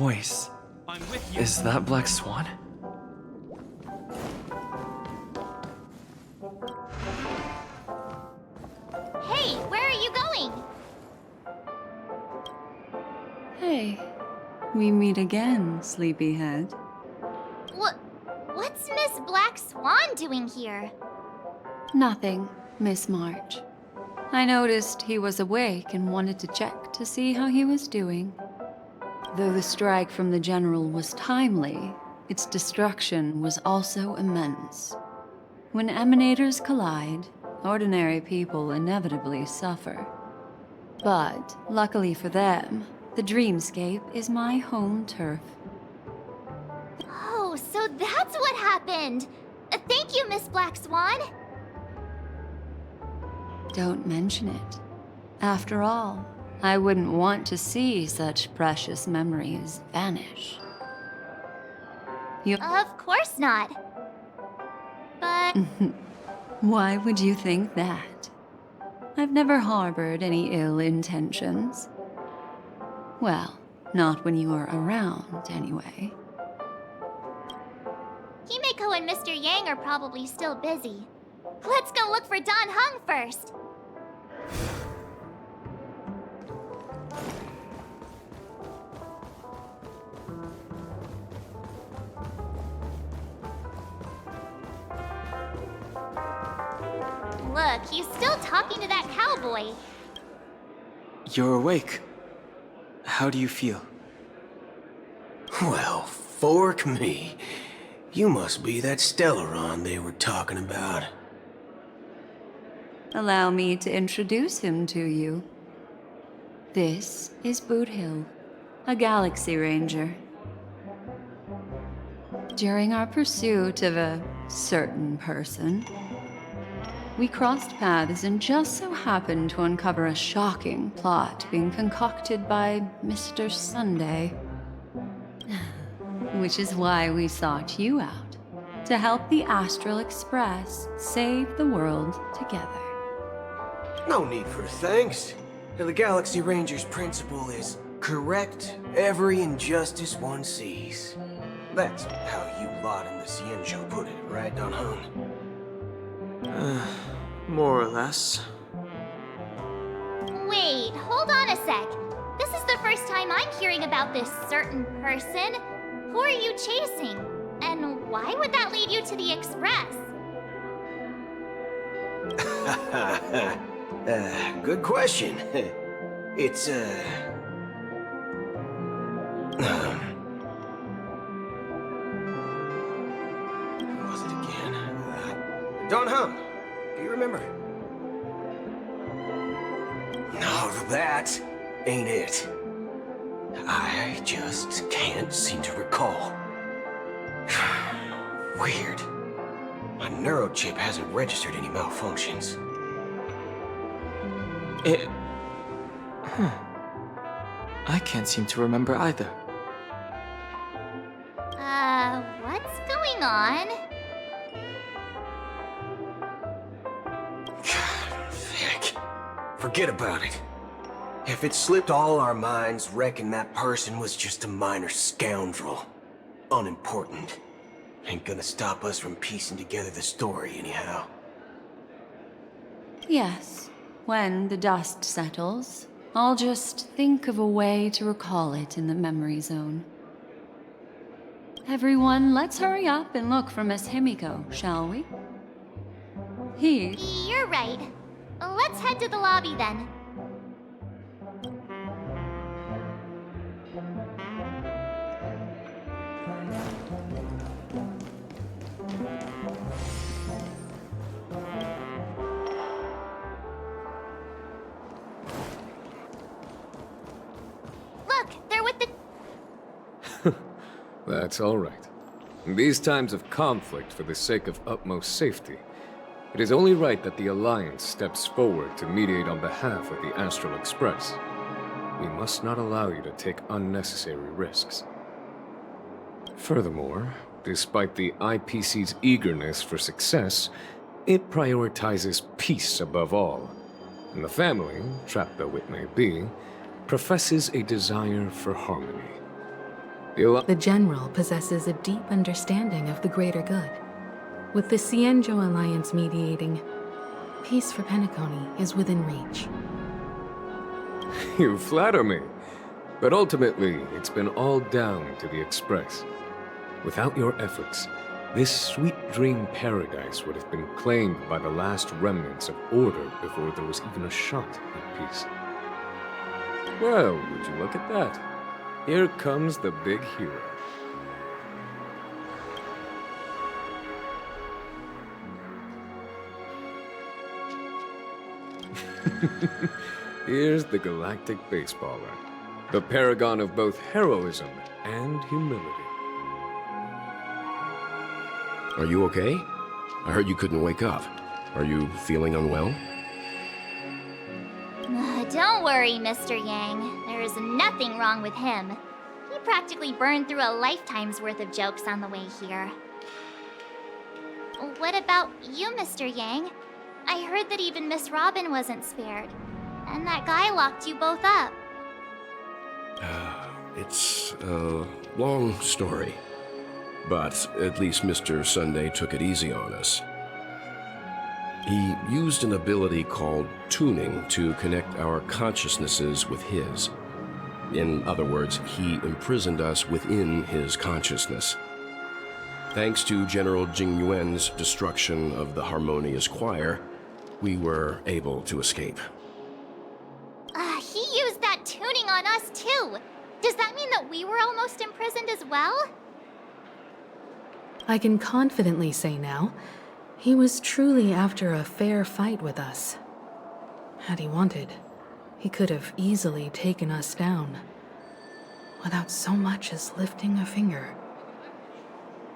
voice. I'm with you. Is that Black Swan? Hey, where are you going? Hey, we meet again, sleepyhead. What's Miss Black Swan doing here? Nothing, Miss March. I noticed he was awake and wanted to check to see how he was doing. Though the strike from the General was timely, its destruction was also immense. When emanators collide, ordinary people inevitably suffer. But, luckily for them, the dreamscape is my home turf. Oh, so that's what happened! Thank you, Miss Black Swan! Don't mention it. After all, I wouldn't want to see such precious memories vanish. Of course not. But... Why would you think that? I've never harbored any ill intentions. Well, not when you are around, anyway. Himeko and Mr. Yang are probably still busy. Let's go look for Don Hung first! Look, he's still talking to that cowboy. You're awake. How do you feel? Well, fork me. You must be that Stellaron they were talking about. Allow me to introduce him to you. This is Boot Hill, a Galaxy Ranger. During our pursuit of a certain person, we crossed paths and just so happened to uncover a shocking plot being concocted by Mr. Sunday. Which is why we sought you out, to help the Astral Express save the world together. No need for thanks. The Galaxy Ranger's principle is correct every injustice one sees. That's how you lot in the Xianzhou put it, right, Don Hung? More or less. Wait, hold on a sec. This is the first time I'm hearing about this certain person. Who are you chasing? And why would that lead you to the Express? Good question. It's, What was it again? Don Hung, do you remember? No, that ain't it. I just can't seem to recall. Weird. My neurochip hasn't registered any malfunctions. I can't seem to remember either. What's going on? Heck, forget about it. If it slipped all our minds, reckon that person was just a minor scoundrel. Unimportant. Ain't gonna stop us from piecing together the story anyhow. Yes, when the dust settles, I'll just think of a way to recall it in the memory zone. Everyone, let's hurry up and look for Miss Himiko, shall we? Here. You're right. Let's head to the lobby then. Look, they're with the... That's all right. In these times of conflict for the sake of utmost safety, it is only right that the Alliance steps forward to mediate on behalf of the Astral Express. We must not allow you to take unnecessary risks. Furthermore, despite the IPC's eagerness for success, it prioritizes peace above all. And the family, trapped though it may be, professes a desire for harmony. The General possesses a deep understanding of the greater good. With the Cienjo Alliance mediating, peace for Penacony is within reach. You flatter me. But ultimately, it's been all down to the Express. Without your efforts, this sweet dream paradise would have been claimed by the last remnants of order before there was even a shot at peace. Well, would you look at that? Here comes the big hero. Here's the galactic baseballer, the paragon of both heroism and humility. Are you okay? I heard you couldn't wake up. Are you feeling unwell? Don't worry, Mr. Yang. There is nothing wrong with him. He practically burned through a lifetime's worth of jokes on the way here. What about you, Mr. Yang? I heard that even Miss Robin wasn't spared. And that guy locked you both up. It's a long story. But at least Mr. Sunday took it easy on us. He used an ability called tuning to connect our consciousnesses with his. In other words, he imprisoned us within his consciousness. Thanks to General Jing Yuan's destruction of the Harmonious Choir, we were able to escape. He used that tuning on us too. Does that mean that we were almost imprisoned as well? I can confidently say now, he was truly after a fair fight with us. Had he wanted, he could have easily taken us down, without so much as lifting a finger.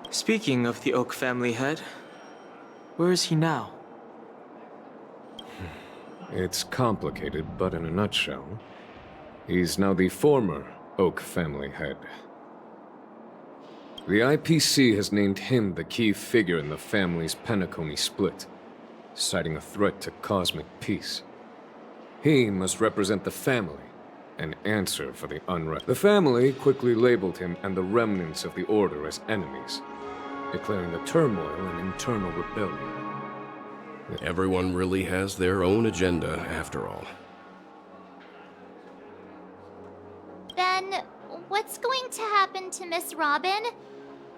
Speaking of the Oak family head, where is he now? It's complicated, but in a nutshell, he's now the former Oak family head. The IPC has named him the key figure in the family's Penacony split, citing a threat to cosmic peace. He must represent the family and answer for the unrest. The family quickly labeled him and the remnants of the Order as enemies, declaring the turmoil an internal rebellion. Everyone really has their own agenda, after all. Then, what's going to happen to Miss Robin?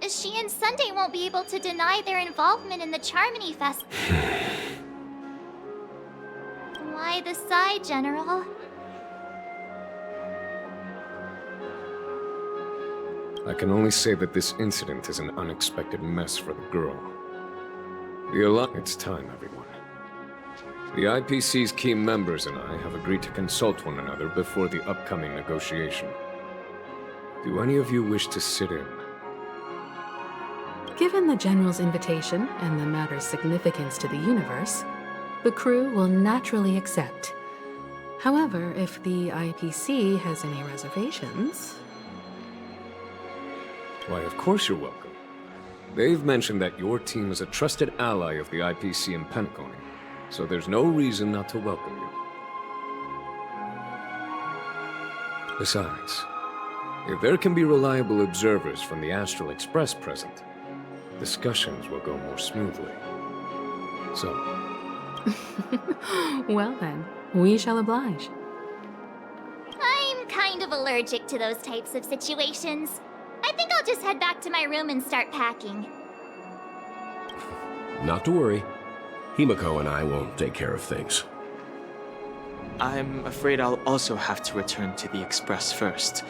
She and Sunday won't be able to deny their involvement in the Charmony Fest. Why the sigh, General? I can only say that this incident is an unexpected mess for the girl. It's time, everyone. The IPC's key members and I have agreed to consult one another before the upcoming negotiation. Do any of you wish to sit in? Given the General's invitation and the matter's significance to the universe, the crew will naturally accept. However, if the IPC has any reservations... Why, of course you're welcome. They've mentioned that your team is a trusted ally of the IPC in Penacony, so there's no reason not to welcome you. Besides, if there can be reliable observers from the Astral Express present, discussions will go more smoothly. So... Well then, we shall oblige. I'm kind of allergic to those types of situations. I think I'll just head back to my room and start packing. Not to worry. Himiko and I will take care of things. I'm afraid I'll also have to return to the Express first.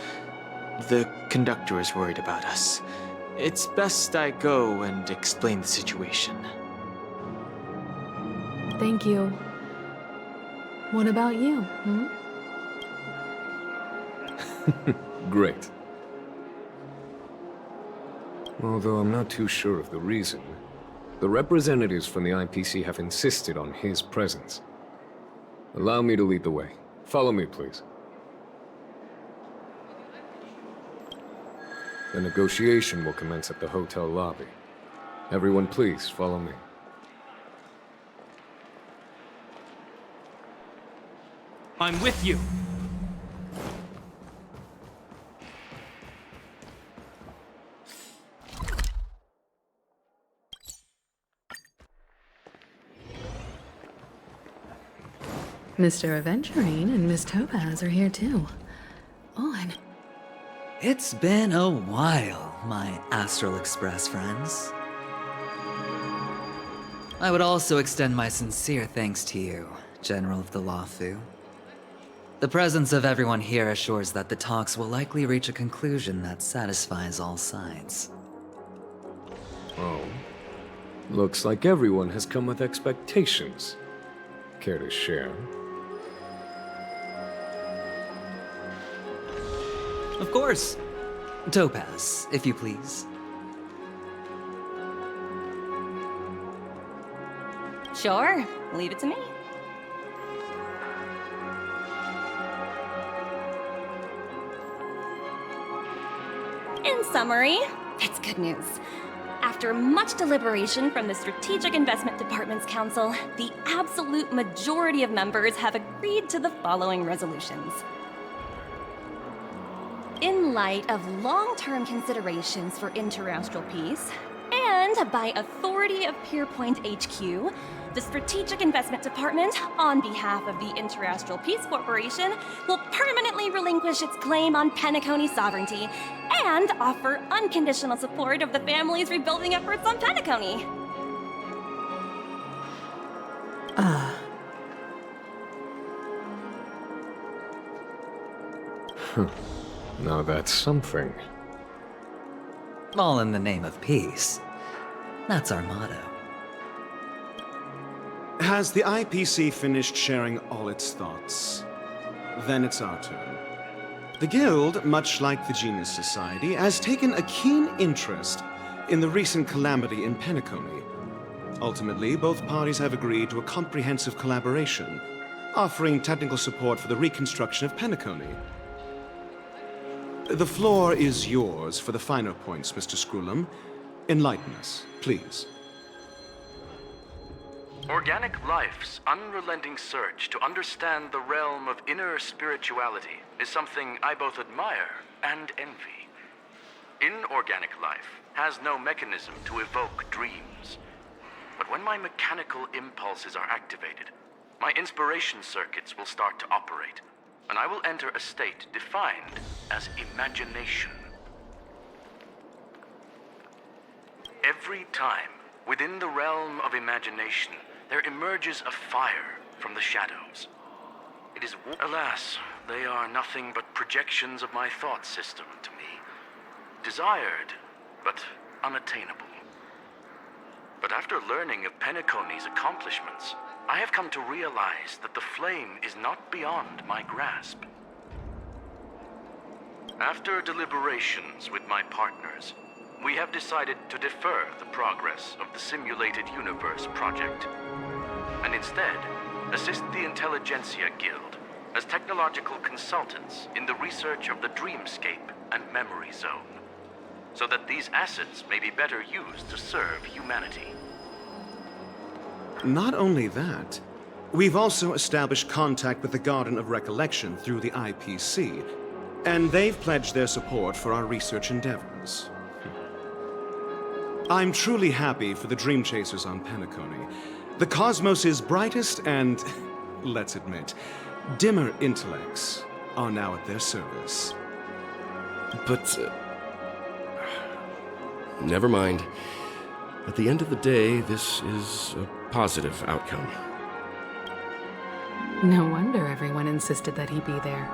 The conductor is worried about us. It's best I go and explain the situation. Thank you. What about you, Great. Although I'm not too sure of the reason, the representatives from the IPC have insisted on his presence. Allow me to lead the way. Follow me, please. The negotiation will commence at the hotel lobby. Everyone, please follow me. I'm with you. Mr. Aventurine and Miss Topaz are here too. Oh, and It's been a while, my Astral Express friends. I would also extend my sincere thanks to you, General of the Lawfu. The presence of everyone here assures that the talks will likely reach a conclusion that satisfies all sides. Oh. Looks like everyone has come with expectations. Care to share? Of course. Topaz, if you please. Sure, leave it to me. In summary, it's good news. After much deliberation from the Strategic Investment Department's Council, the absolute majority of members have agreed to the following resolutions. In light of long-term considerations for interastral peace, and by authority of Pierpoint HQ, the Strategic Investment Department, on behalf of the Interastral Peace Corporation, will permanently relinquish its claim on Penacony sovereignty and offer unconditional support of the family's rebuilding efforts on Penacony. Now that's something. All in the name of peace. That's our motto. Has the IPC finished sharing all its thoughts? Then it's our turn. The Guild, much like the Genius Society, has taken a keen interest in the recent calamity in Penacony. Ultimately, both parties have agreed to a comprehensive collaboration, offering technical support for the reconstruction of Penacony. The floor is yours for the finer points, Mr. Screwlum. Enlighten us, please. Organic life's unrelenting search to understand the realm of inner spirituality is something I both admire and envy. Inorganic life has no mechanism to evoke dreams. But when my mechanical impulses are activated, my inspiration circuits will start to operate, and I will enter a state defined as imagination. Every time, within the realm of imagination, there emerges a fire from the shadows. It is, alas, they are nothing but projections of my thought system to me. Desired, but unattainable. But after learning of Penacony's accomplishments, I have come to realize that the flame is not beyond my grasp. After deliberations with my partners, we have decided to defer the progress of the Simulated Universe project, and instead assist the Intelligentsia Guild as technological consultants in the research of the Dreamscape and Memory Zone, so that these assets may be better used to serve humanity. Not only that, we've also established contact with the Garden of Recollection through the IPC, and they've pledged their support for our research endeavors. I'm truly happy for the Dream Chasers on Penacony. The cosmos' brightest and, let's admit, dimmer intellects are now at their service. But, never mind. At the end of the day, this is a positive outcome. no wonder everyone insisted that he be there.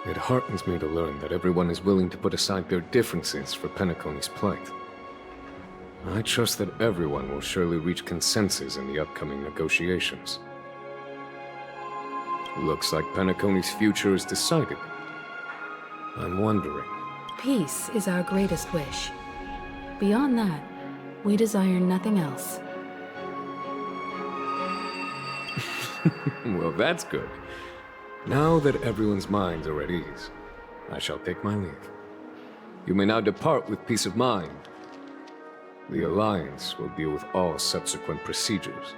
It heartens me to learn that everyone is willing to put aside their differences for Penacony's plight. I trust that everyone will surely reach consensus in the upcoming negotiations. Looks like Penacony's future is decided. I'm wondering. Peace is our greatest wish. Beyond that, we desire nothing else. Well, that's good. Now that everyone's minds are at ease, I shall take my leave. You may now depart with peace of mind. The Alliance will deal with all subsequent procedures.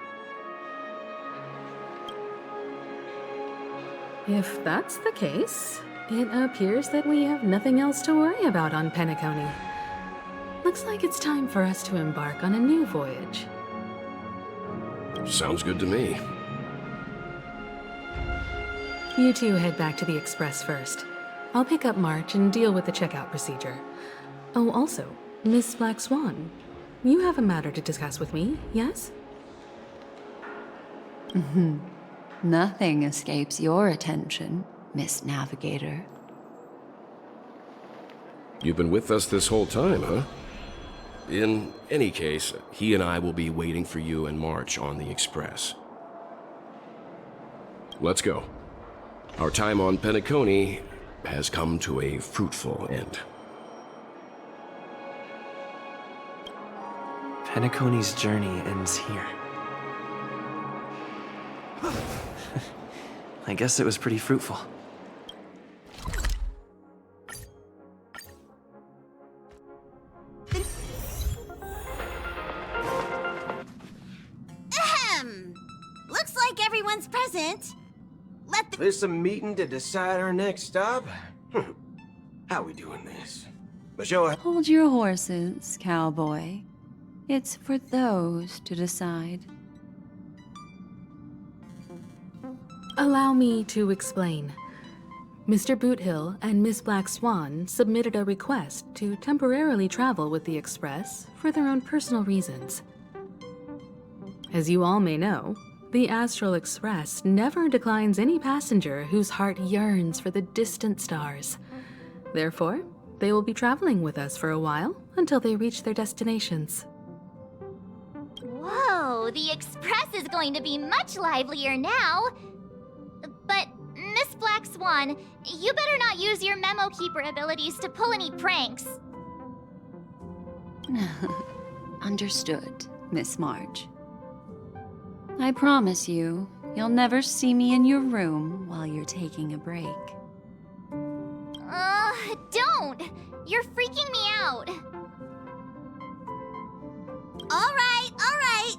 If that's the case, it appears that we have nothing else to worry about on Penacony. Looks like it's time for us to embark on a new voyage. Sounds good to me. You two head back to the Express first. I'll pick up March and deal with the checkout procedure. Oh, also, Miss Black Swan, you have a matter to discuss with me, yes? Nothing escapes your attention, Miss Navigator. You've been with us this whole time, huh? In any case, he and I will be waiting for you and March on the Express. Let's go. Our time on Penacony has come to a fruitful end. Penacony's journey ends here. I guess it was pretty fruitful. Looks like everyone's present. This a meeting to decide our next stop? How we doing this? Michelle, Hold your horses, cowboy. It's for those to decide. Allow me to explain. Mr. Boothill and Miss Black Swan submitted a request to temporarily travel with the Express for their own personal reasons. As you all may know, the Astral Express never declines any passenger whose heart yearns for the distant stars. Therefore, they will be traveling with us for a while until they reach their destinations. Whoa, the Express is going to be much livelier now. But, Miss Black Swan, you better not use your memo keeper abilities to pull any pranks. Understood, Miss March. I promise you, you'll never see me in your room while you're taking a break. Don't! You're freaking me out. All right.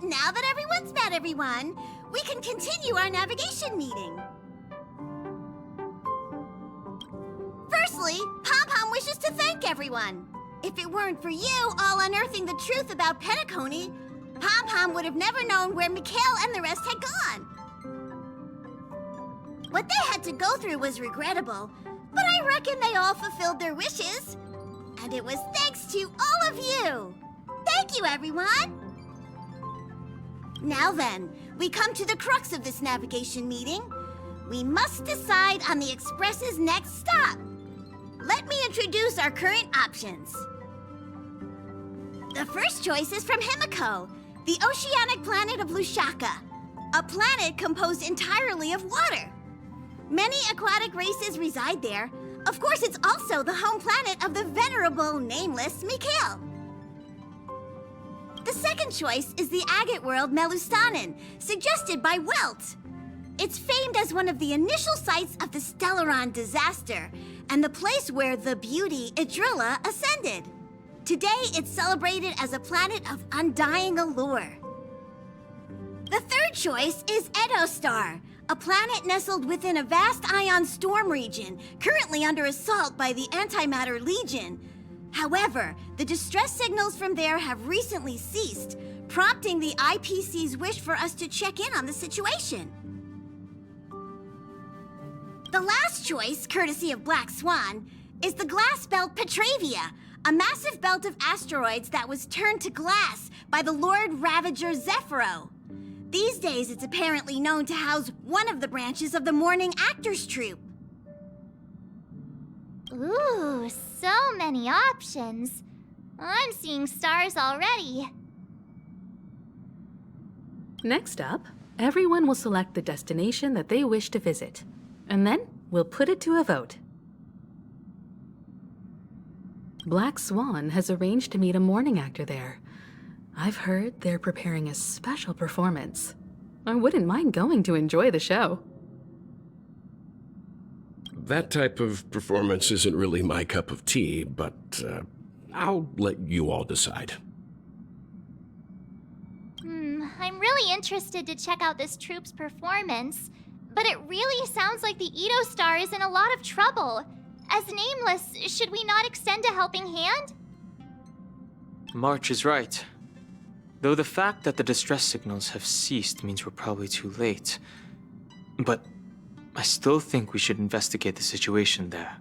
Now that everyone's met everyone, we can continue our navigation meeting. Firstly, Pom-Pom wishes to thank everyone. If it weren't for you all unearthing the truth about Penacony, Pom-Pom would have never known where Mikhail and the rest had gone. What they had to go through was regrettable, but I reckon they all fulfilled their wishes. And it was thanks to all of you. Thank you, everyone. Now then, we come to the crux of this navigation meeting. We must decide on the Express's next stop. Let me introduce our current options. The first choice is from Himiko, the oceanic planet of Lushaka, a planet composed entirely of water. Many aquatic races reside there. Of course, it's also the home planet of the venerable, nameless Mikhail. The second choice is the agate world Melustanen, suggested by Welt. It's famed as one of the initial sites of the Stellaron disaster, and the place where the beauty Idrilla ascended. Today, it's celebrated as a planet of undying allure. The third choice is Edostar, a planet nestled within a vast ion storm region, currently under assault by the Antimatter Legion. However, the distress signals from there have recently ceased, prompting the IPC's wish for us to check in on the situation. The last choice, courtesy of Black Swan, is the glass belt Petravia, a massive belt of asteroids that was turned to glass by the Lord Ravager Zephyro. These days, it's apparently known to house one of the branches of the Morning Actors Troupe. Ooh, so many options. I'm seeing stars already. Next up, everyone will select the destination that they wish to visit, and then we'll put it to a vote. Black Swan has arranged to meet a morning actor there. I've heard they're preparing a special performance. I wouldn't mind going to enjoy the show. That type of performance isn't really my cup of tea, but I'll let you all decide. I'm really interested to check out this troupe's performance, but it really sounds like the Edo Star is in a lot of trouble. As nameless, should we not extend a helping hand? March is right. Though the fact that the distress signals have ceased means we're probably too late. But I still think we should investigate the situation there.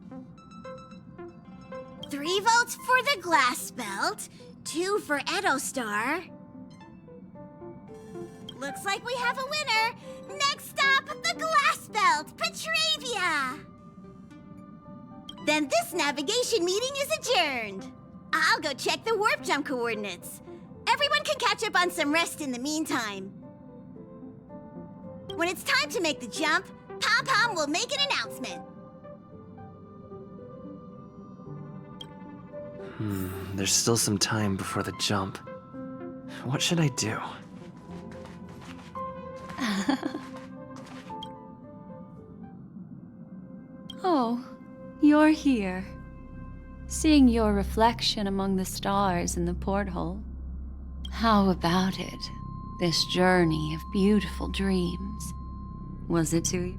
3 votes for the glass belt, 2 for Edostar. Looks like we have a winner. Next up, the glass belt, Petravia. Then this navigation meeting is adjourned. I'll go check the warp jump coordinates. Everyone can catch up on some rest in the meantime. When it's time to make the jump, Pom Pom will make an announcement. There's still some time before the jump. What should I do? Oh, you're here. Seeing your reflection among the stars in the porthole. How about it? This journey of beautiful dreams. Was it to you?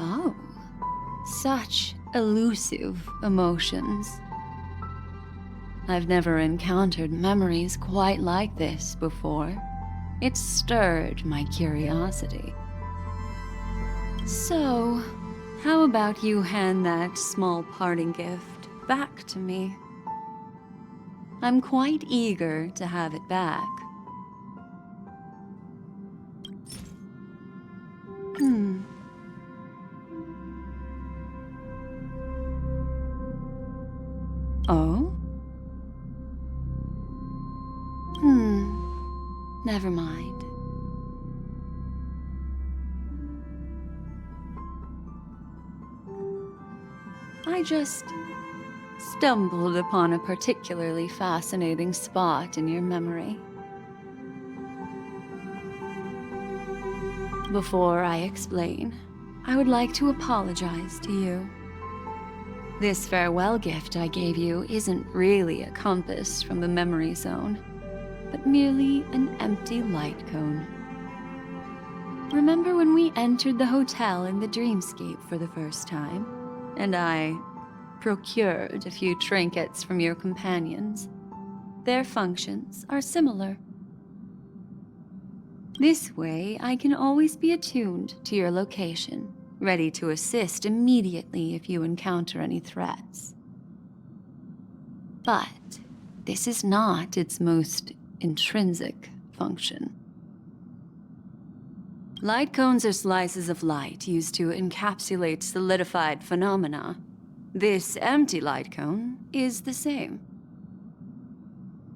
Oh, such elusive emotions. I've never encountered memories quite like this before. It stirred my curiosity. So, how about you hand that small parting gift back to me? I'm quite eager to have it back. Oh? Never mind. I just stumbled upon a particularly fascinating spot in your memory. Before I explain, I would like to apologize to you. This farewell gift I gave you isn't really a compass from the memory zone, but merely an empty light cone. Remember when we entered the hotel in the dreamscape for the first time, and I procured a few trinkets from your companions? Their functions are similar. This way, I can always be attuned to your location, ready to assist immediately if you encounter any threats. But this is not its most intrinsic function. Light cones are slices of light used to encapsulate solidified phenomena. This empty light cone is the same.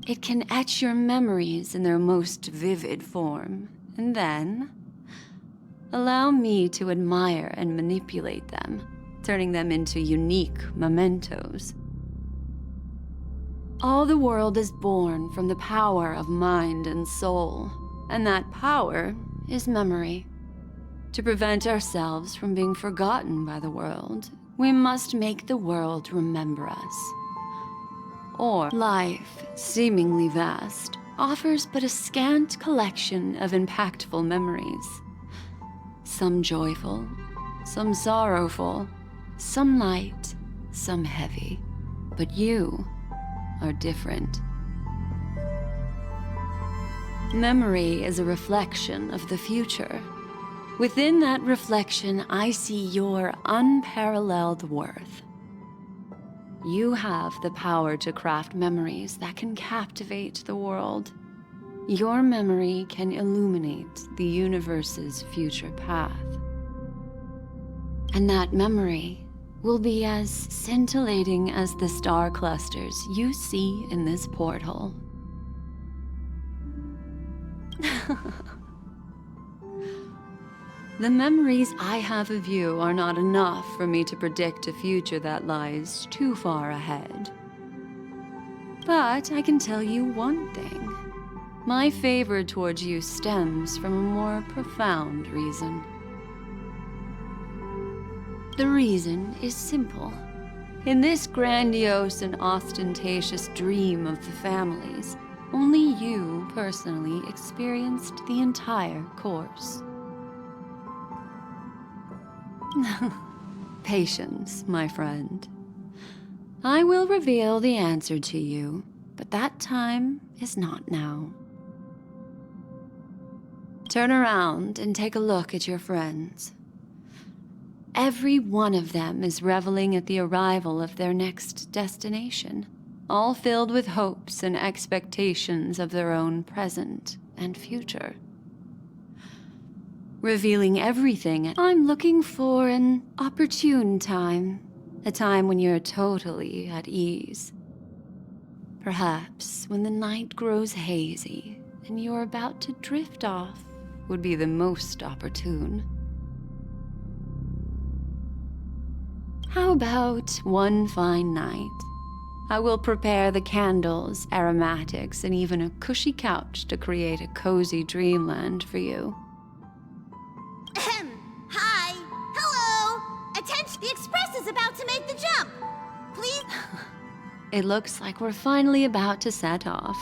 It can etch your memories in their most vivid form, and then allow me to admire and manipulate them, turning them into unique mementos. All the world is born from the power of mind and soul, and that power is memory. To prevent ourselves from being forgotten by the world, we must make the world remember us. Or life, seemingly vast, offers but a scant collection of impactful memories. Some joyful, some sorrowful, some light, some heavy. But you are different. Memory is a reflection of the future. Within that reflection, I see your unparalleled worth. You have the power to craft memories that can captivate the world. Your memory can illuminate the universe's future path. And that memory will be as scintillating as the star clusters you see in this porthole. The memories I have of you are not enough for me to predict a future that lies too far ahead. But I can tell you one thing. My favor towards you stems from a more profound reason. The reason is simple. In this grandiose and ostentatious dream of the families, Only you personally experienced the entire course. Patience, my friend. I will reveal the answer to you, but that time is not now. Turn around and take a look at your friends. Every one of them is reveling at the arrival of their next destination, all filled with hopes and expectations of their own present and future. Revealing everything, I'm looking for an opportune time, a time when you're totally at ease. Perhaps when the night grows hazy and you're about to drift off would be the most opportune. How about one fine night? I will prepare the candles, aromatics, and even a cushy couch to create a cozy dreamland for you. Ahem. Hi. Hello. Attention, the express is about to make the jump. Please. It looks like we're finally about to set off.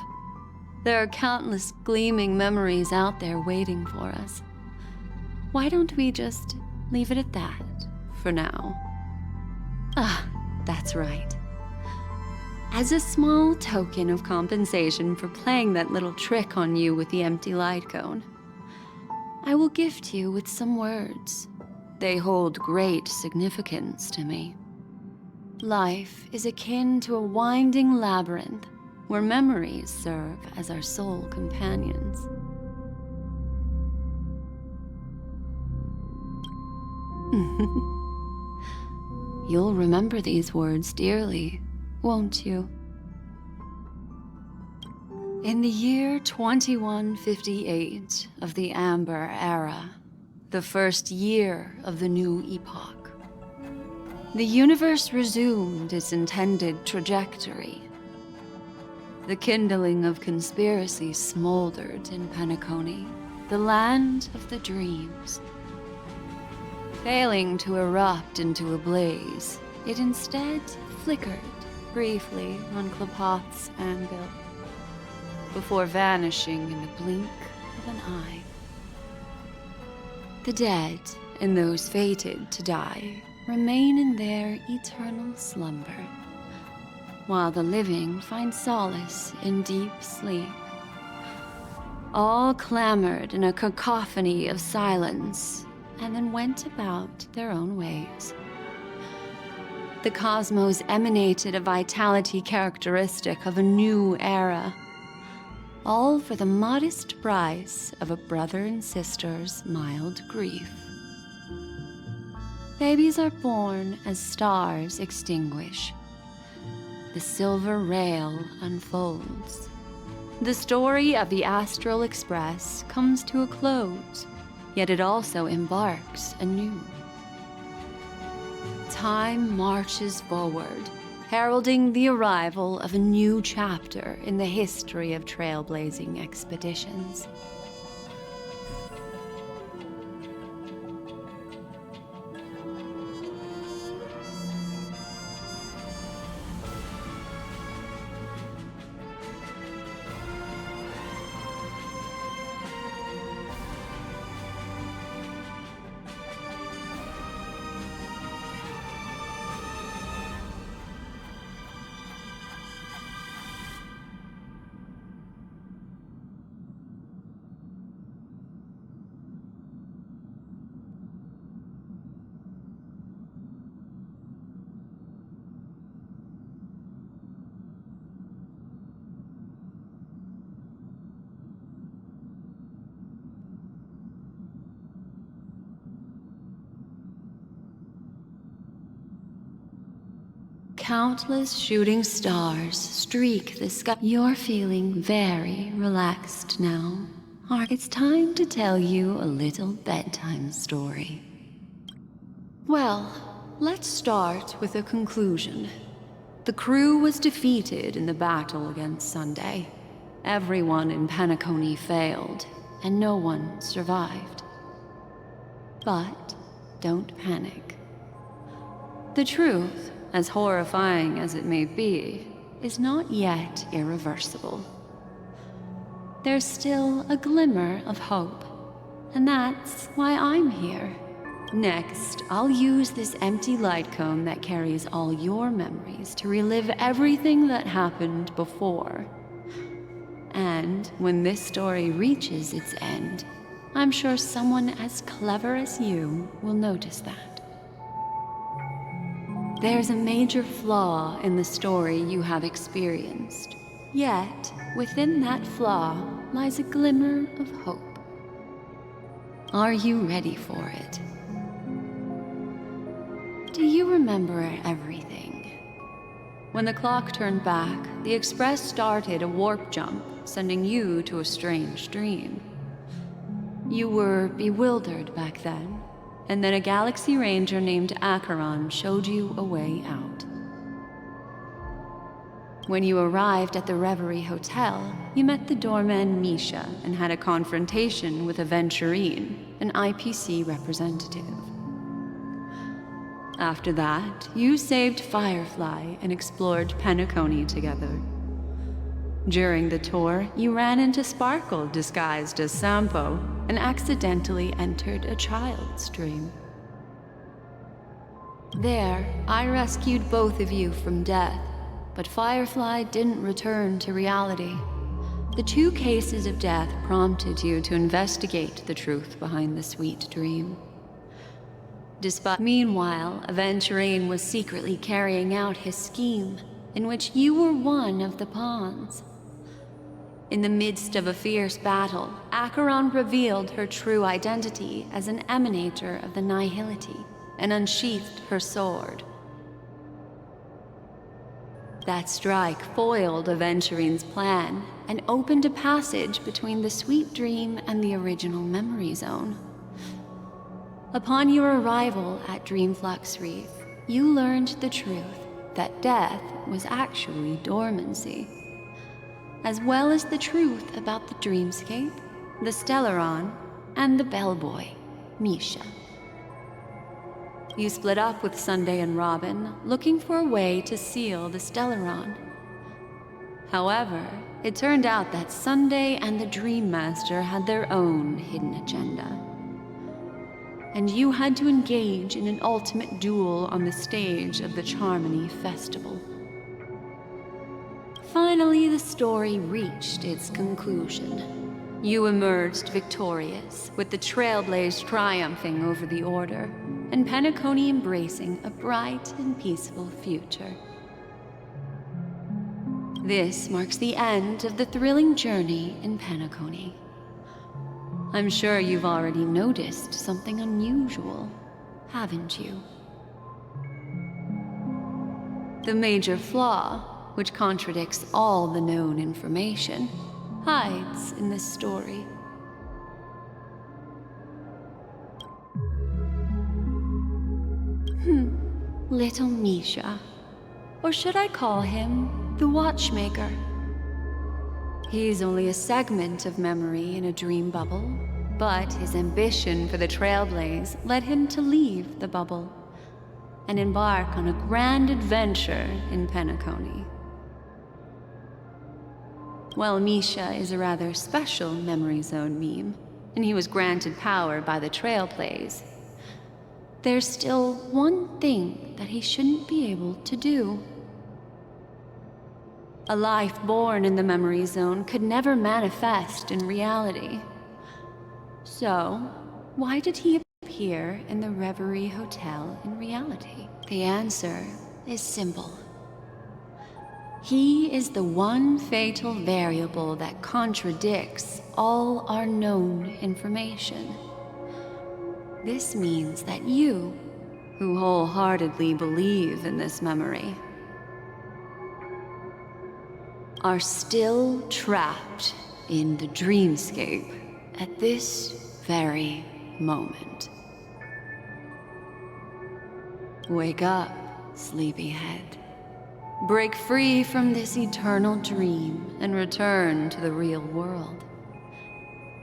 There are countless gleaming memories out there waiting for us. Why don't we just leave it at that for now? Ah, that's right. As a small token of compensation for playing that little trick on you with the empty light cone, I will gift you with some words. They hold great significance to me. Life is akin to a winding labyrinth where memories serve as our sole companions. You'll remember these words dearly, won't you? In the year 2158 of the Amber Era, the first year of the new epoch, the universe resumed its intended trajectory. The kindling of conspiracy smoldered in Penacony, the land of the dreams. Failing to erupt into a blaze, it instead flickered briefly on Klapoth's anvil, before vanishing in the blink of an eye. The dead and those fated to die remain in their eternal slumber, while the living find solace in deep sleep. All clamored in a cacophony of silence, and then went about their own ways. The cosmos emanated a vitality characteristic of a new era, all for the modest price of a brother and sister's mild grief. Babies are born as stars extinguish. The silver rail unfolds. The story of the Astral Express comes to a close, yet it also embarks anew. Time marches forward, heralding the arrival of a new chapter in the history of trailblazing expeditions. Countless shooting stars streak the sky. You're feeling very relaxed now. It's time to tell you a little bedtime story. Well, let's start with a conclusion. The crew was defeated in the battle against Sunday. Everyone in Penacony failed, and no one survived. But don't panic. The truth, as horrifying as it may be, is not yet irreversible. there's still a glimmer of hope. And that's why I'm here. Next, I'll use this empty light cone that carries all your memories to relive everything that happened before. And when this story reaches its end, I'm sure someone as clever as you will notice that. There's a major flaw in the story you have experienced. Yet, within that flaw lies a glimmer of hope. Are you ready for it? Do you remember everything? When the clock turned back, the Express started a warp jump, sending you to a strange dream. You were bewildered back then, and then a Galaxy Ranger named Acheron showed you a way out. When you arrived at the Reverie Hotel, you met the doorman Misha and had a confrontation with Aventurine, an IPC representative. After that, you saved Firefly and explored Penacony together. During the tour, you ran into Sparkle disguised as Sampo and accidentally entered a child's dream. There, I rescued both of you from death, but Firefly didn't return to reality. The 2 cases of death prompted you to investigate the truth behind the sweet dream. Meanwhile, Aventurine was secretly carrying out his scheme, in which you were one of the pawns. In the midst of a fierce battle, Acheron revealed her true identity as an emanator of the Nihility and unsheathed her sword. That strike foiled Aventurine's plan and opened a passage between the sweet dream and the original memory zone. Upon your arrival at Dreamflux Reef, you learned the truth that death was actually dormancy, as well as the truth about the dreamscape, the Stellaron, and the bellboy, Misha. You split up with Sunday and Robin, looking for a way to seal the Stellaron. However, it turned out that Sunday and the Dream Master had their own hidden agenda. And you had to engage in an ultimate duel on the stage of the Charmony Festival. Finally, the story reached its conclusion. You emerged victorious, with the Trailblaze triumphing over the Order, and Penacony embracing a bright and peaceful future. This marks the end of the thrilling journey in Penacony. I'm sure you've already noticed something unusual, haven't you? The major flaw, which contradicts all the known information, hides in this story. Little Misha. Or should I call him the Watchmaker? He's only a segment of memory in a dream bubble, but his ambition for the Trailblaze led him to leave the bubble and embark on a grand adventure in Penacony. While Misha is a rather special memory zone meme, and he was granted power by the Trailblaze, there's still one thing that he shouldn't be able to do. A life born in the memory zone could never manifest in reality. So, why did he appear in the Reverie Hotel in reality? The answer is simple. He is the one fatal variable that contradicts all our known information. This means that you, who wholeheartedly believe in this memory, are still trapped in the dreamscape at this very moment. Wake up, sleepyhead. Break free from this eternal dream and return to the real world.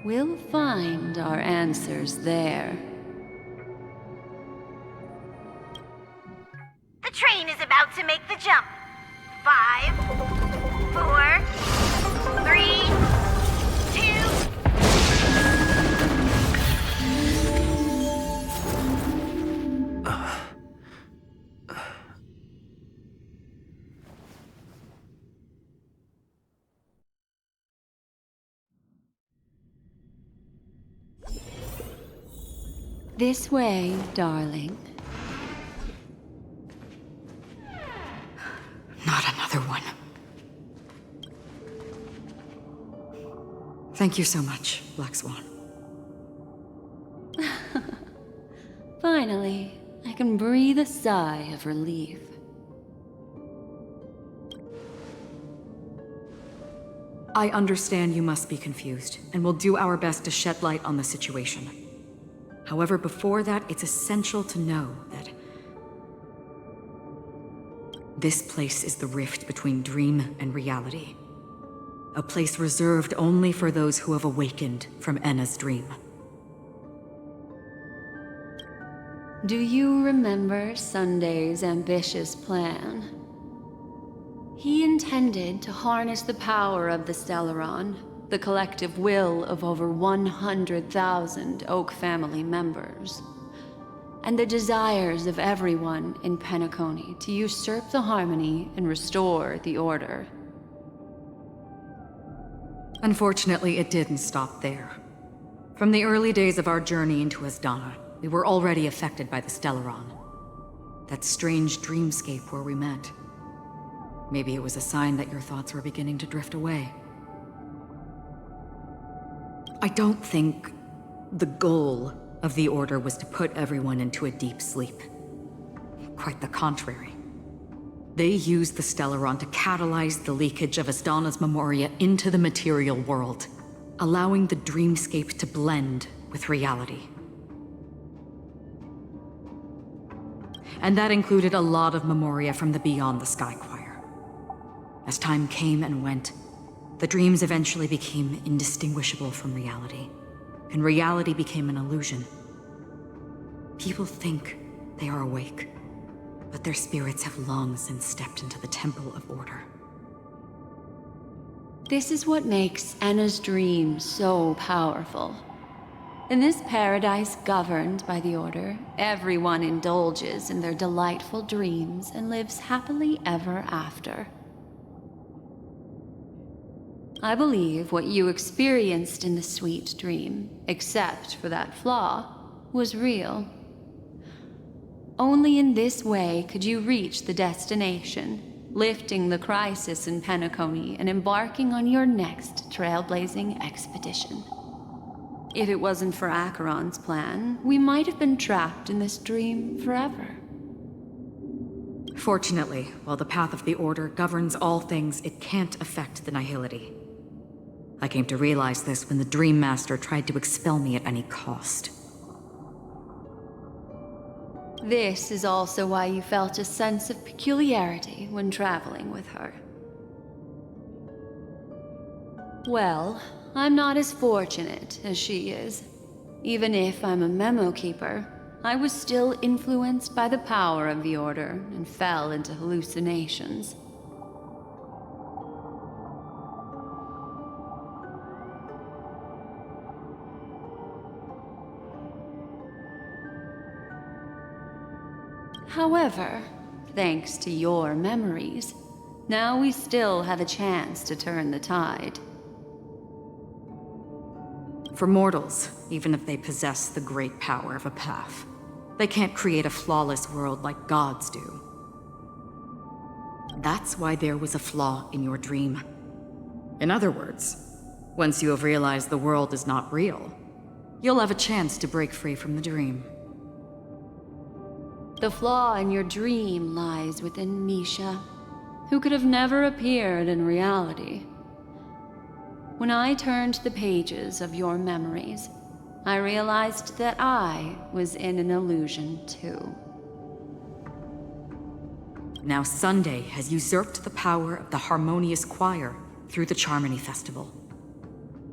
We'll find our answers there. The train is about to make the jump. 5, 4, 3, 2, This way, darling. Not another one. Thank you so much, Black Swan. Finally, I can breathe a sigh of relief. I understand you must be confused, and we'll do our best to shed light on the situation. However, before that, it's essential to know that this place is the rift between dream and reality. A place reserved only for those who have awakened from Enna's dream. Do you remember Sunday's ambitious plan? He intended to harness the power of the Stellaron, the collective will of over 100,000 Oak family members, and the desires of everyone in Penacony to usurp the harmony and restore the order. Unfortunately, it didn't stop there. From the early days of our journey into Asdana, we were already affected by the Stellaron. That strange dreamscape where we met. Maybe it was a sign that your thoughts were beginning to drift away. I don't think the goal of the Order was to put everyone into a deep sleep. Quite the contrary. They used the Stellaron to catalyze the leakage of Asdana's memoria into the material world, allowing the dreamscape to blend with reality. And that included a lot of memoria from the Beyond the Sky Choir. As time came and went, the dreams eventually became indistinguishable from reality, and reality became an illusion. People think they are awake, but their spirits have long since stepped into the Temple of Order. This is what makes Enna's dream so powerful. In this paradise governed by the Order, everyone indulges in their delightful dreams and lives happily ever after. I believe what you experienced in the sweet dream, except for that flaw, was real. Only in this way could you reach the destination, lifting the crisis in Penacony and embarking on your next trailblazing expedition. If it wasn't for Acheron's plan, we might have been trapped in this dream forever. Fortunately, while the path of the Order governs all things, it can't affect the Nihility. I came to realize this when the Dream Master tried to expel me at any cost. This is also why you felt a sense of peculiarity when traveling with her. Well, I'm not as fortunate as she is. Even if I'm a memo keeper, I was still influenced by the power of the Order and fell into hallucinations. However, thanks to your memories, now we still have a chance to turn the tide. For mortals, even if they possess the great power of a path, they can't create a flawless world like gods do. That's why there was a flaw in your dream. In other words, once you have realized the world is not real, you'll have a chance to break free from the dream. The flaw in your dream lies within Misha, who could have never appeared in reality. When I turned the pages of your memories, I realized that I was in an illusion too. Now Sunday has usurped the power of the Harmonious Choir through the Charmony Festival.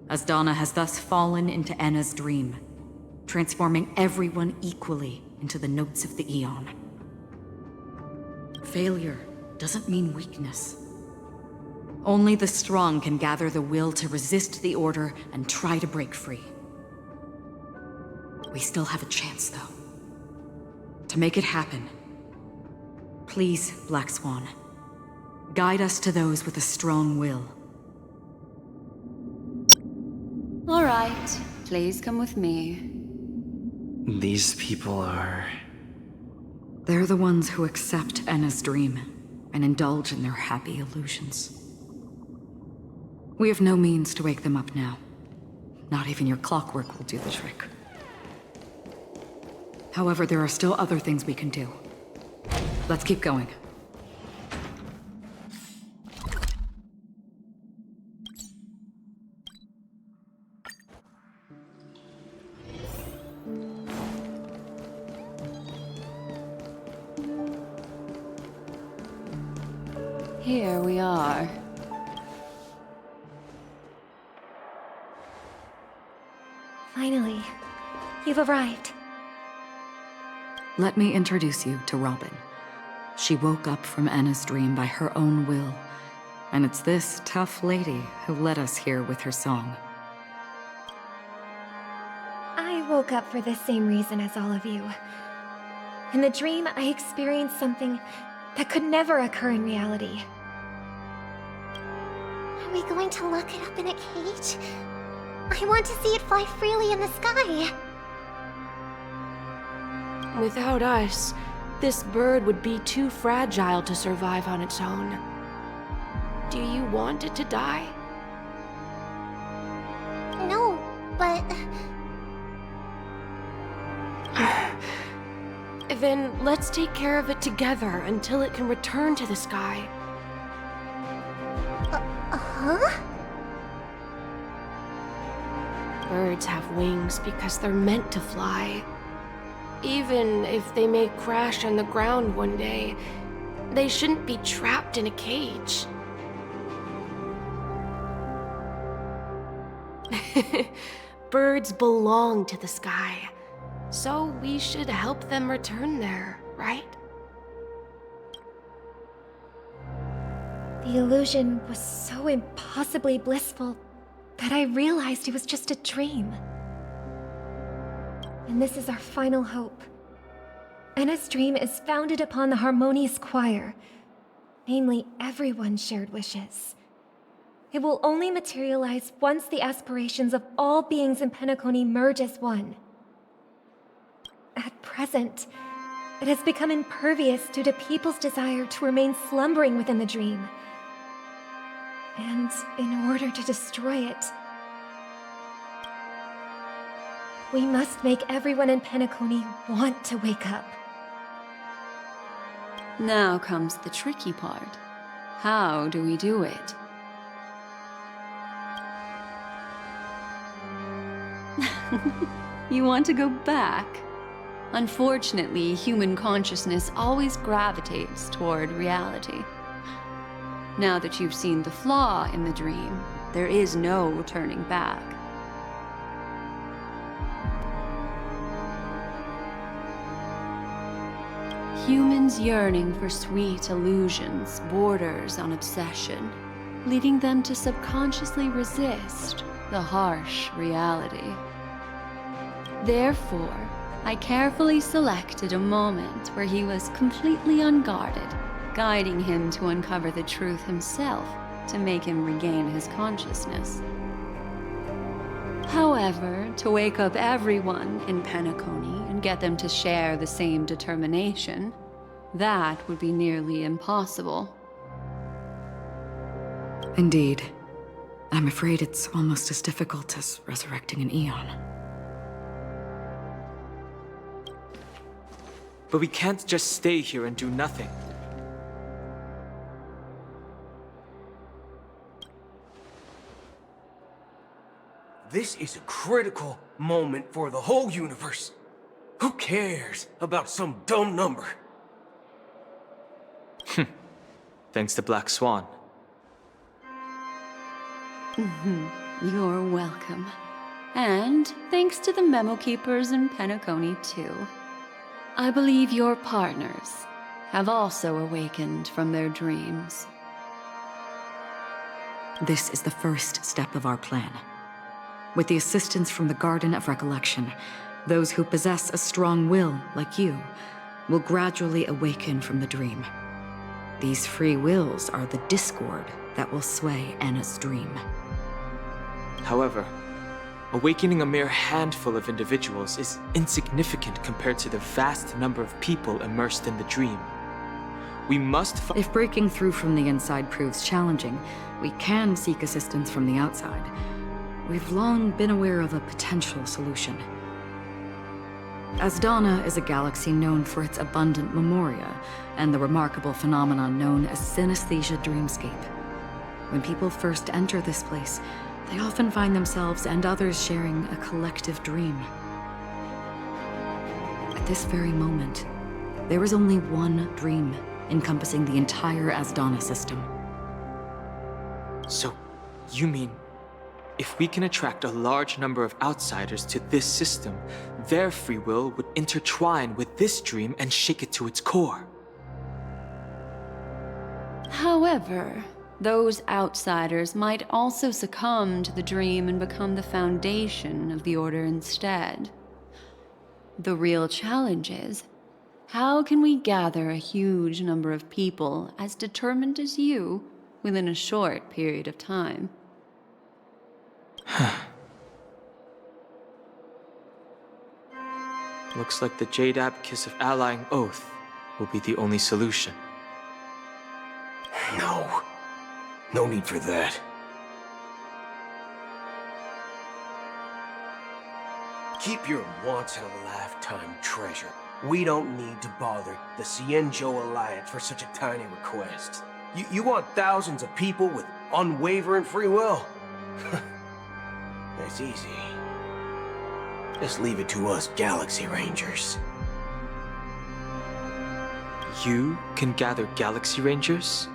Asdana has thus fallen into Enna's dream, transforming everyone equally into the notes of the Eon. Failure doesn't mean weakness. Only the strong can gather the will to resist the Order and try to break free. We still have a chance, though. To make it happen, please, Black Swan, guide us to those with a strong will. All right, please come with me. These people are... They're the ones who accept Enna's dream and indulge in their happy illusions. We have no means to wake them up now. Not even your clockwork will do the trick. However, there are still other things we can do. Let's keep going. Here we are. Finally, you've arrived. Let me introduce you to Robin. She woke up from Enna's dream by her own will, and it's this tough lady who led us here with her song. I woke up for the same reason as all of you. In the dream, I experienced something that could never occur in reality. Are we going to lock it up in a cage? I want to see it fly freely in the sky. Without us, this bird would be too fragile to survive on its own. Do you want it to die? No, but... Then let's take care of it together until it can return to the sky. Huh? Birds have wings because they're meant to fly. Even if they may crash on the ground one day, they shouldn't be trapped in a cage. Birds belong to the sky, so we should help them return there, right? The illusion was so impossibly blissful that I realized it was just a dream. And this is our final hope. Enna's dream is founded upon the harmonious choir, namely everyone's shared wishes. It will only materialize once the aspirations of all beings in Penacony merge as one. At present, it has become impervious due to people's desire to remain slumbering within the dream. And in order to destroy it, we must make everyone in Penacony want to wake up. Now comes the tricky part. How do we do it? You want to go back? Unfortunately, human consciousness always gravitates toward reality. Now that you've seen the flaw in the dream, there is no turning back. Humans yearning for sweet illusions borders on obsession, leading them to subconsciously resist the harsh reality. Therefore, I carefully selected a moment where he was completely unguarded, guiding him to uncover the truth himself to make him regain his consciousness. However, to wake up everyone in Penacony and get them to share the same determination, that would be nearly impossible. Indeed. I'm afraid it's almost as difficult as resurrecting an Eon. But we can't just stay here and do nothing. This is a critical moment for the whole universe. Who cares about some dumb number? Thanks to Black Swan. You're welcome. And thanks to the memo keepers in Penacony, too. I believe your partners have also awakened from their dreams. This is the first step of our plan. With the assistance from the Garden of Recollection, those who possess a strong will, like you, will gradually awaken from the dream. These free wills are the discord that will sway Enna's dream. However, Awakening a mere handful of individuals is insignificant compared to the vast number of people immersed in the dream. We must If breaking through from the inside proves challenging, we can seek assistance from the outside. We've long been aware of a potential solution. Asdana is a galaxy known for its abundant memoria and the remarkable phenomenon known as synesthesia dreamscape. When people first enter this place, they often find themselves and others sharing a collective dream. At this very moment, there is only one dream encompassing the entire Asdana system. So, you mean, if we can attract a large number of outsiders to this system, their free will would intertwine with this dream and shake it to its core? However, those outsiders might also succumb to the dream and become the foundation of the Order instead. The real challenge is, how can we gather a huge number of people as determined as you within a short period of time? Looks like the Jade Kiss of Allying Oath will be the only solution. No. No need for that. Keep your once-in-a-lifetime treasure. We don't need to bother the Cienjo Alliance for such a tiny request. You want thousands of people with unwavering free will? That's easy. Just leave it to us Galaxy Rangers. You can gather Galaxy Rangers?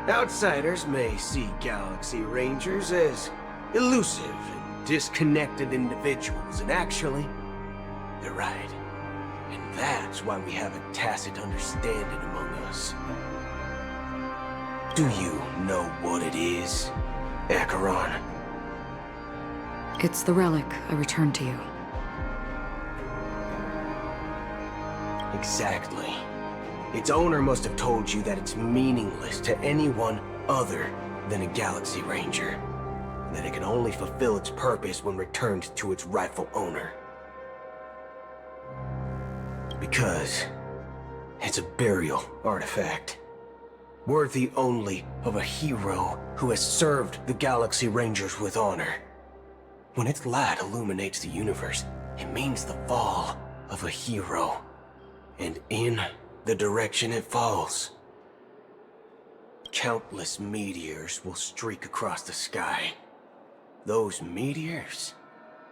Outsiders may see Galaxy Rangers as elusive and disconnected individuals, and actually, they're right. And that's why we have a tacit understanding among us. Do you know what it is, Acheron? It's the relic I returned to you. Exactly. Its owner must have told you that it's meaningless to anyone other than a Galaxy Ranger, and that it can only fulfill its purpose when returned to its rightful owner. Because it's a burial artifact, worthy only of a hero who has served the Galaxy Rangers with honor. When its light illuminates the universe, it means the fall of a hero, and in the direction it falls, countless meteors will streak across the sky. Those meteors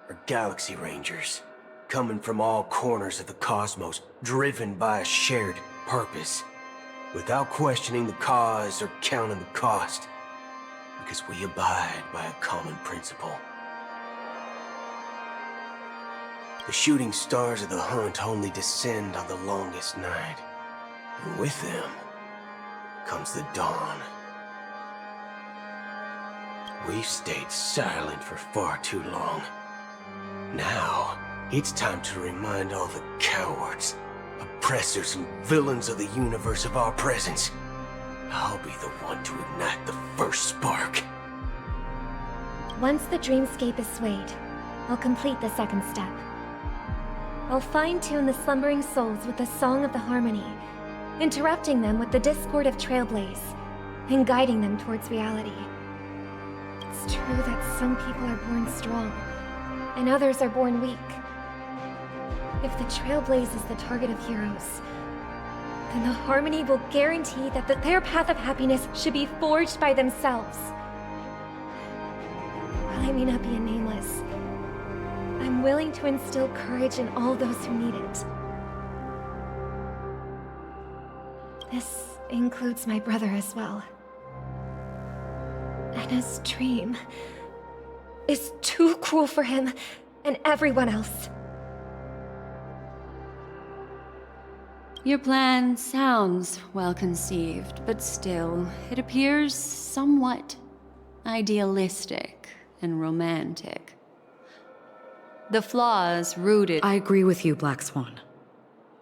are Galaxy Rangers, coming from all corners of the cosmos, driven by a shared purpose, without questioning the cause or counting the cost, because we abide by a common principle. The shooting stars of the hunt only descend on the longest night. And with them comes the dawn. We've stayed silent for far too long. Now, it's time to remind all the cowards, oppressors, and villains of the universe of our presence. I'll be the one to ignite the first spark. Once the dreamscape is swayed, I'll complete the second step. I'll fine-tune the slumbering souls with the Song of the Harmony, interrupting them with the discord of Trailblaze, and guiding them towards reality. It's true that some people are born strong, and others are born weak. If the Trailblaze is the target of heroes, then the Harmony will guarantee that their path of happiness should be forged by themselves. While I may not be a nameless, I'm willing to instill courage in all those who need it. This includes my brother as well. And his dream is too cruel for him and everyone else. Your plan sounds well conceived, but still, it appears somewhat idealistic and romantic. The flaws rooted— I agree with you, Black Swan.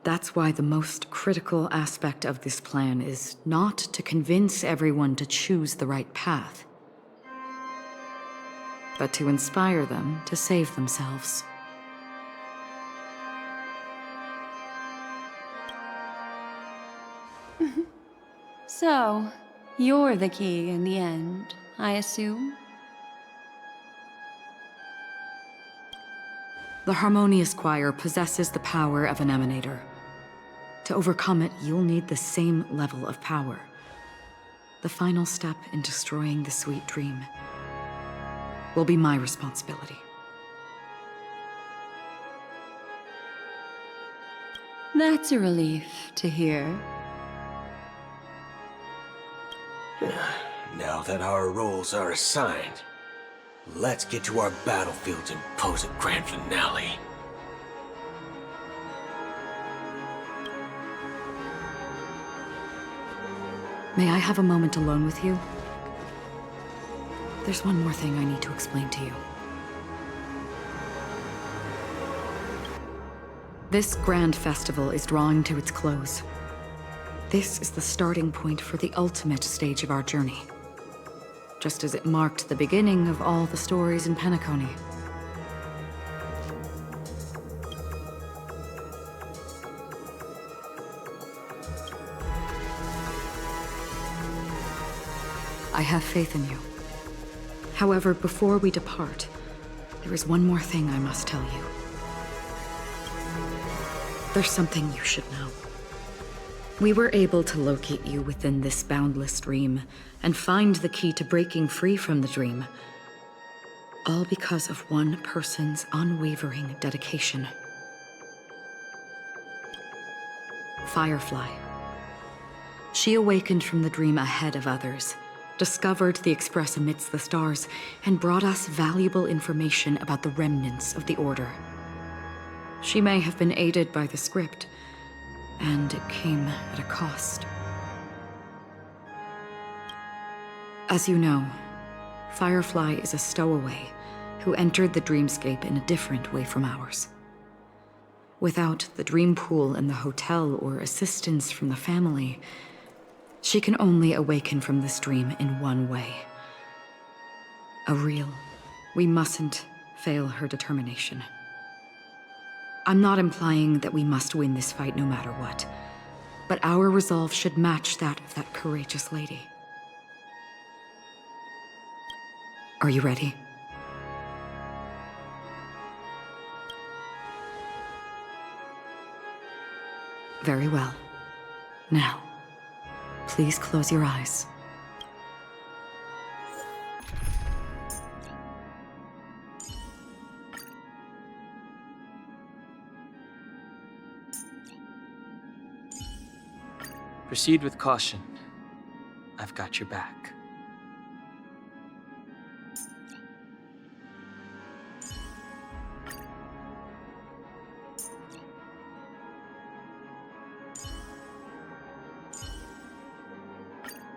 That's why the most critical aspect of this plan is not to convince everyone to choose the right path, but to inspire them to save themselves. So, you're the key in the end, I assume? The harmonious choir possesses the power of an emanator. To overcome it, you'll need the same level of power. The final step in destroying the sweet dream will be my responsibility. That's a relief to hear. Now that our roles are assigned, let's get to our battlefields and pose a grand finale. May I have a moment alone with you? There's one more thing I need to explain to you. This grand festival is drawing to its close. This is the starting point for the ultimate stage of our journey. Just as it marked the beginning of all the stories in Penacony. I have faith in you. However, before we depart, there is one more thing I must tell you. There's something you should know. We were able to locate you within this boundless dream and find the key to breaking free from the dream. All because of one person's unwavering dedication. Firefly. She awakened from the dream ahead of others, discovered the Express amidst the stars, and brought us valuable information about the remnants of the Order. She may have been aided by the script, and it came at a cost. As you know, Firefly is a stowaway who entered the dreamscape in a different way from ours. Without the dream pool in the hotel or assistance from the family, she can only awaken from this dream in one way. We mustn't fail her determination. I'm not implying that we must win this fight no matter what, but our resolve should match that of that courageous lady. Are you ready? Very well. Now, please close your eyes. Proceed with caution. I've got your back.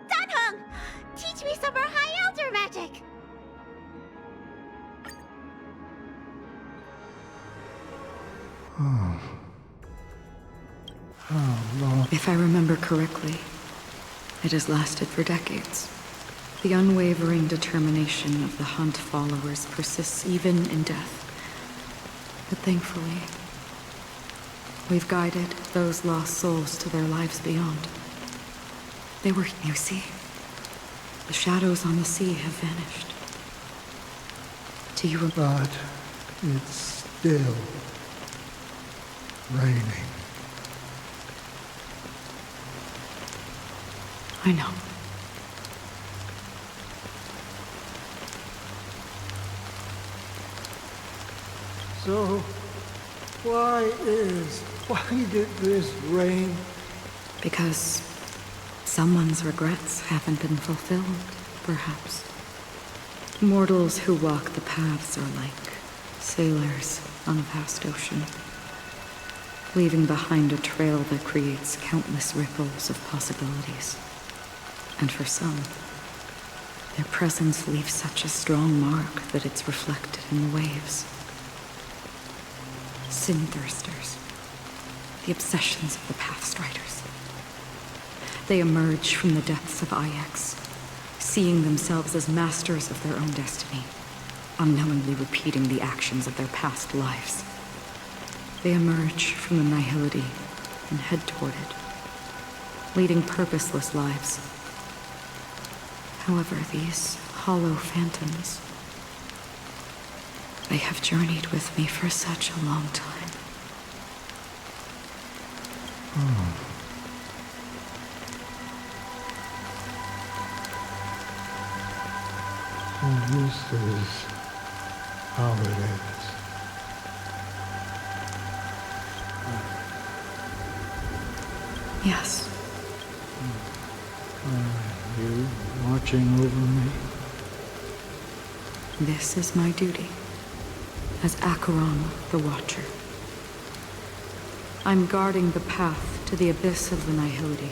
Danheng! Teach me some more high elder magic! If I remember correctly, it has lasted for decades. The unwavering determination of the Hunt followers persists even in death. But thankfully, we've guided those lost souls to their lives beyond. They were, you see, the shadows on the sea have vanished. Do you remember? But it's still raining. I know. So, why did this rain? Because someone's regrets haven't been fulfilled, perhaps. Mortals who walk the paths are like sailors on a vast ocean, leaving behind a trail that creates countless ripples of possibilities. And for some, their presence leaves such a strong mark that it's reflected in the waves. Sin-thirsters, the obsessions of the Pathstriders. They emerge from the depths of Ix, seeing themselves as masters of their own destiny. unknowingly repeating the actions of their past lives. They emerge from the nihility and head toward it, leading purposeless lives. However, these hollow phantoms, they have journeyed with me for such a long time. So this is how it is. Yes. Are you watching over me? This is my duty as Acheron the Watcher. I'm guarding the path to the abyss of the nihility,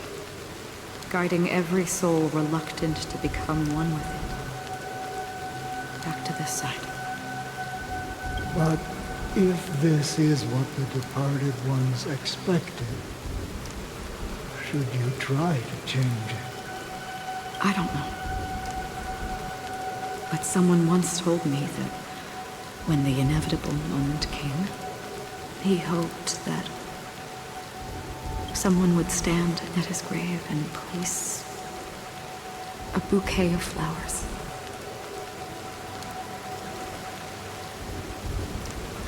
guiding every soul reluctant to become one with it. Back to this side. But if this is what the departed ones expected, should you try to change it? I don't know. But someone once told me that when the inevitable moment came, he hoped that someone would stand at his grave and place a bouquet of flowers.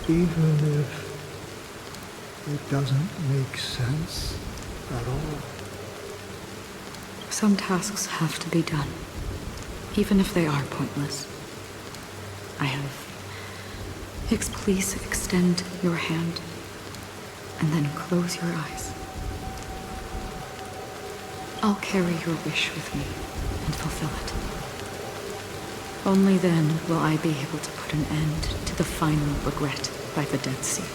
Even if it doesn't make sense at all. Some tasks have to be done, even if they are pointless. I have. Hicks, please extend your hand and then close your eyes. I'll carry your wish with me and fulfill it. Only then will I be able to put an end to the final regret by the Dead Sea.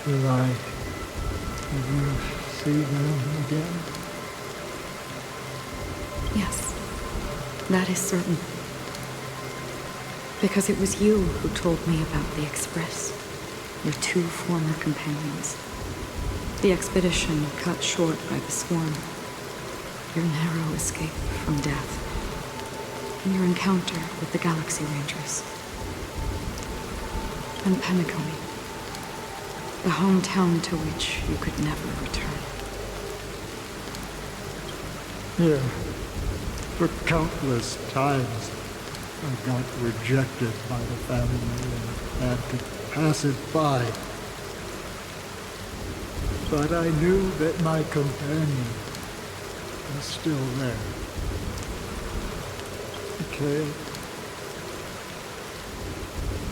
Will I ever see them again? Yes, that is certain. Because it was you who told me about the Express, your two former companions. The expedition cut short by the swarm, your narrow escape from death, and your encounter with the Galaxy Rangers. And Penacony, the hometown to which you could never return. Yeah. For countless times, I got rejected by the family and had to pass it by. But I knew that my companion was still there. Okay.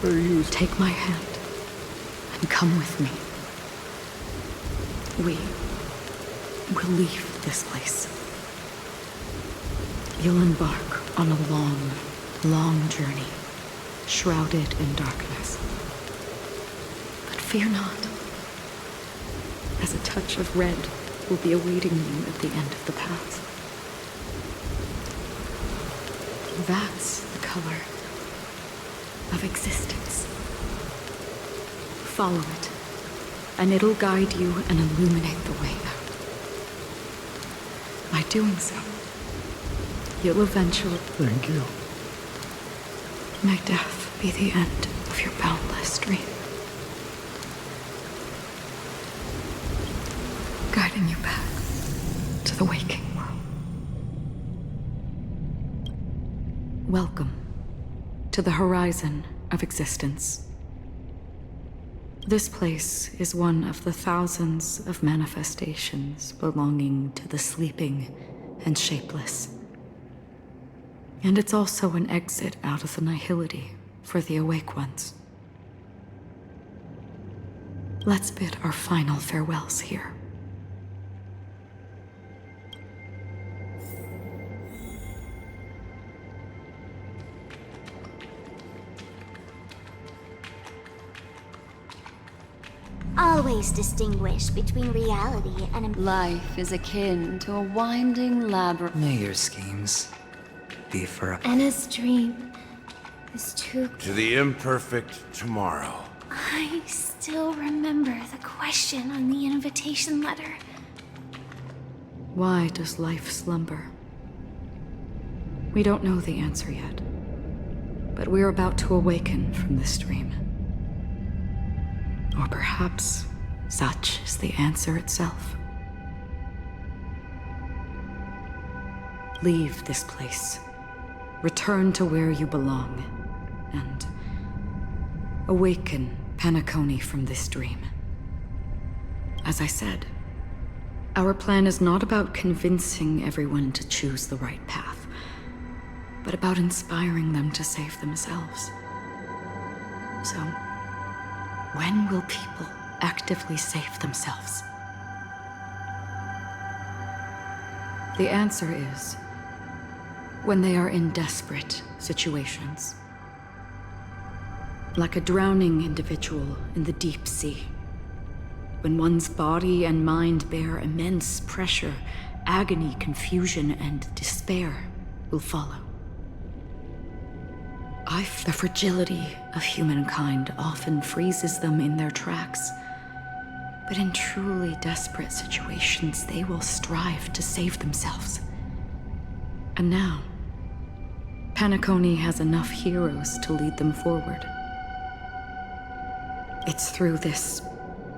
Are you... Take my hand and come with me. We will leave this place. You'll embark on a long, long journey, shrouded in darkness. But fear not, as a touch of red will be awaiting you at the end of the path. That's the color of existence. Follow it, and it'll guide you and illuminate the way out. By doing so, you'll eventually... Thank you. May death be the end of your boundless dream. Guiding you back to the waking world. Welcome to the horizon of existence. This place is one of the thousands of manifestations belonging to the sleeping and shapeless. And it's also an exit out of the nihility for the awake ones. Let's bid our final farewells here. Always distinguish between reality and... Life is akin to a winding labyrinth. May your schemes be for a... Anna's dream is too... To the imperfect tomorrow. I still remember the question on the invitation letter. Why does life slumber? We don't know the answer yet. But we're about to awaken from this dream. Or perhaps such is the answer itself. Leave this place. Return to where you belong. And awaken Penacony from this dream. As I said, our plan is not about convincing everyone to choose the right path, but about inspiring them to save themselves. So, when will people actively save themselves? The answer is when they are in desperate situations. Like a drowning individual in the deep sea. When one's body and mind bear immense pressure, agony, confusion, and despair will follow. The fragility of humankind often freezes them in their tracks. But in truly desperate situations, they will strive to save themselves. And now, Penacony has enough heroes to lead them forward. It's through this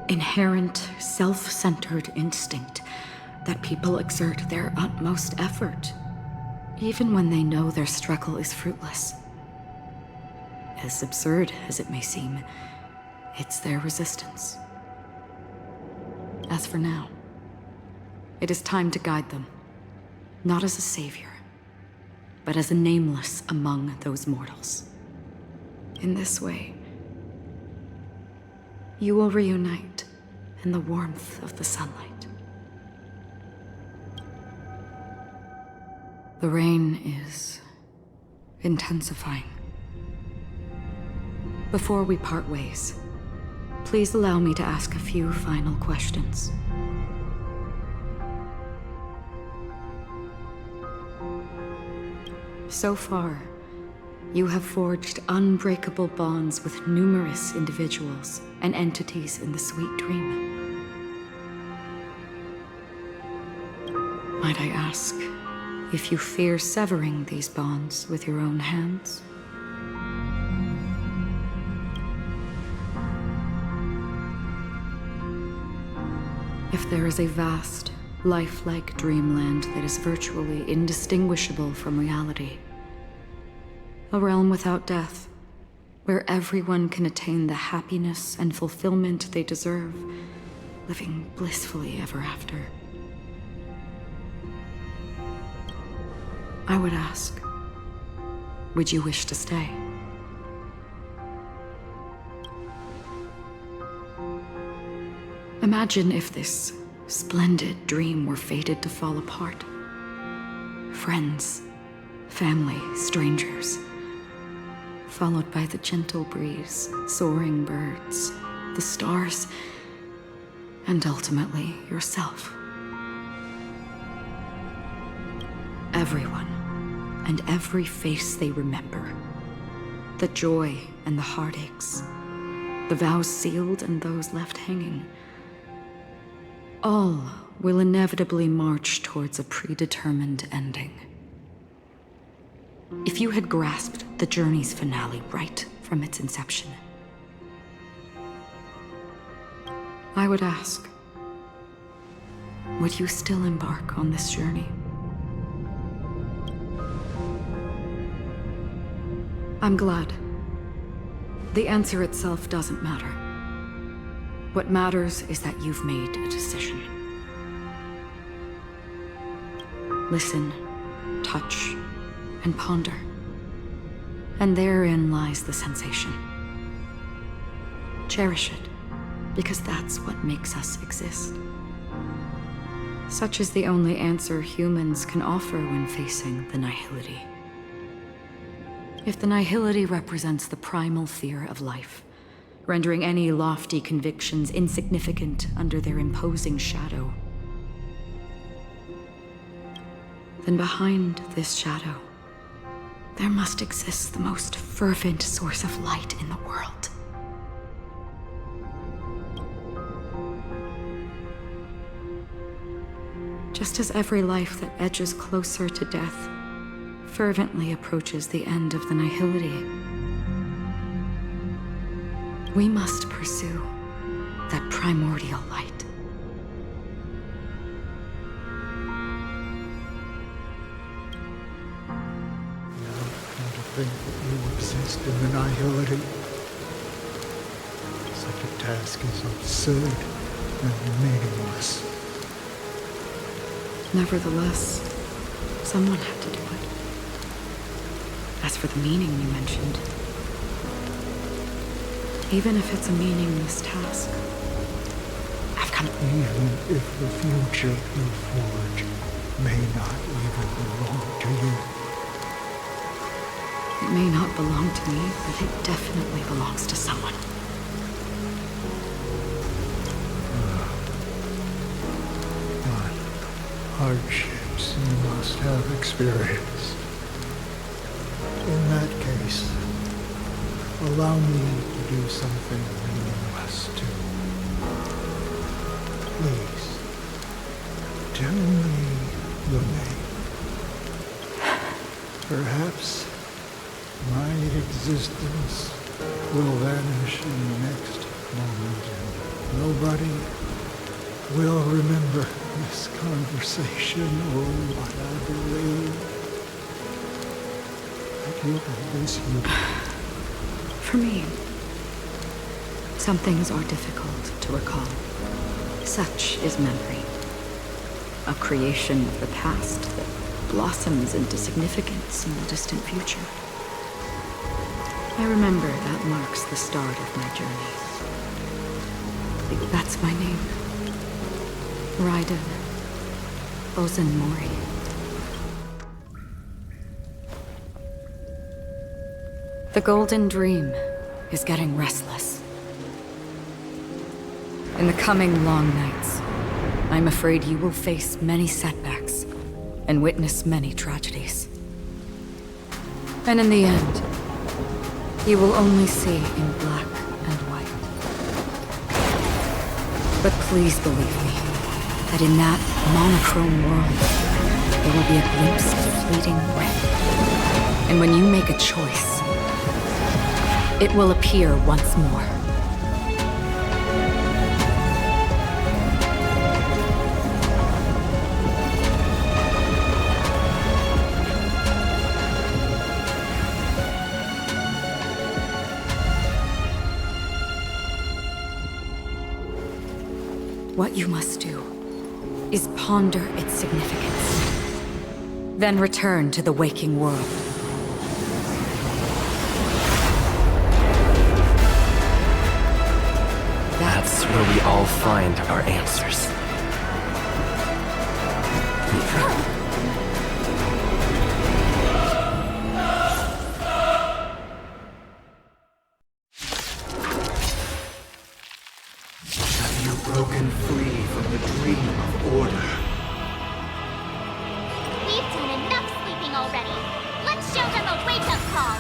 inherent, self-centered instinct that people exert their utmost effort, even when they know their struggle is fruitless. As absurd as it may seem, it's their resistance. As for now, it is time to guide them, not as a savior, but as a nameless among those mortals. In this way, you will reunite in the warmth of the sunlight. The rain is intensifying. Before we part ways, please allow me to ask a few final questions. So far, you have forged unbreakable bonds with numerous individuals and entities in the sweet dream. Might I ask if you fear severing these bonds with your own hands? If there is a vast, lifelike dreamland that is virtually indistinguishable from reality, a realm without death, where everyone can attain the happiness and fulfillment they deserve, living blissfully ever after, I would ask, would you wish to stay? Imagine if this splendid dream were fated to fall apart. Friends, family, strangers, followed by the gentle breeze, soaring birds, the stars, and ultimately yourself. Everyone and every face they remember, the joy and the heartaches, the vows sealed and those left hanging, all will inevitably march towards a predetermined ending. If you had grasped the journey's finale right from its inception, I would ask, would you still embark on this journey? I'm glad. The answer itself doesn't matter. What matters is that you've made a decision. Listen, touch, and ponder. And therein lies the sensation. Cherish it, because that's what makes us exist. Such is the only answer humans can offer when facing the nihility. If the nihility represents the primal fear of life, rendering any lofty convictions insignificant under their imposing shadow, then behind this shadow, there must exist the most fervent source of light in the world. Just as every life that edges closer to death fervently approaches the end of the nihility. We must pursue that primordial light. To think that you exist in the nihility. Such a task is absurd and meaningless. Nevertheless, someone had to do it. As for the meaning you mentioned, even if it's a meaningless task, I've come. Even if the future you forge may not even belong to you. It may not belong to me, but it definitely belongs to someone. But hardships you must have experienced. In that case, allow me to do something meaningless too. Please, tell me your name. Perhaps my existence will vanish in the next moment, and nobody will remember this conversation or what I believe. That you always you. For me, some things are difficult to recall. Such is memory, a creation of the past that blossoms into significance in the distant future. I remember that marks the start of my journey. That's my name. Raiden Ozenmori. The Golden Dream is getting restless. In the coming long nights, I'm afraid you will face many setbacks and witness many tragedies. And in the end, you will only see in black and white. But please believe me, that in that monochrome world, there will be a glimpse of fleeting red. And when you make a choice, it will appear once more. What you must do is ponder its significance, then return to the waking world. That's where we all find our answers. Have you broken free from the dream of order? We've done enough sleeping already. Let's show them a wake-up call.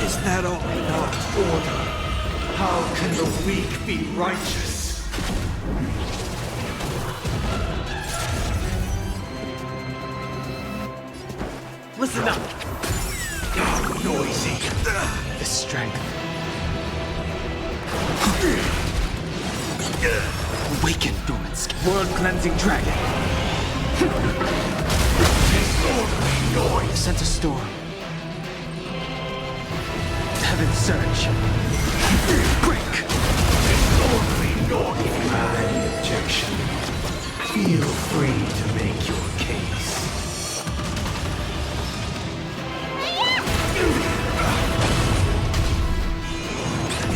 Is that all not order? How can the weak be righteous? Listen up! How noisy! The strength. Awaken, dormant skin. World-cleansing dragon. Disorderly noise! Sent a storm. Heaven surge. Break! Disorderly noise! If you have any objection, feel free to make your case.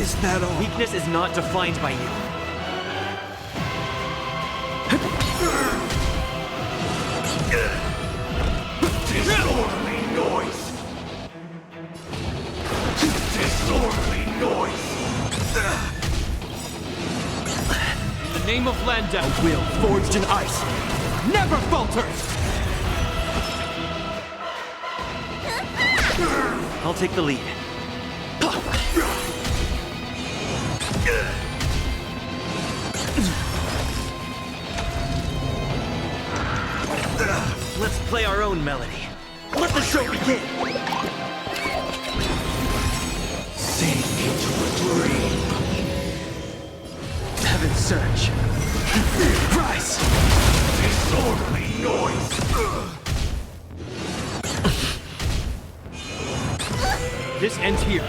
Is that all? Weakness is not defined by you. Disorderly noise! Disorderly noise! In the name of Landa, a will forged in ice never falters! I'll take the lead. Let's play our own melody. Let the show begin! Sink into a dream. Heaven's surge. Rise! Disorderly noise. This ends here.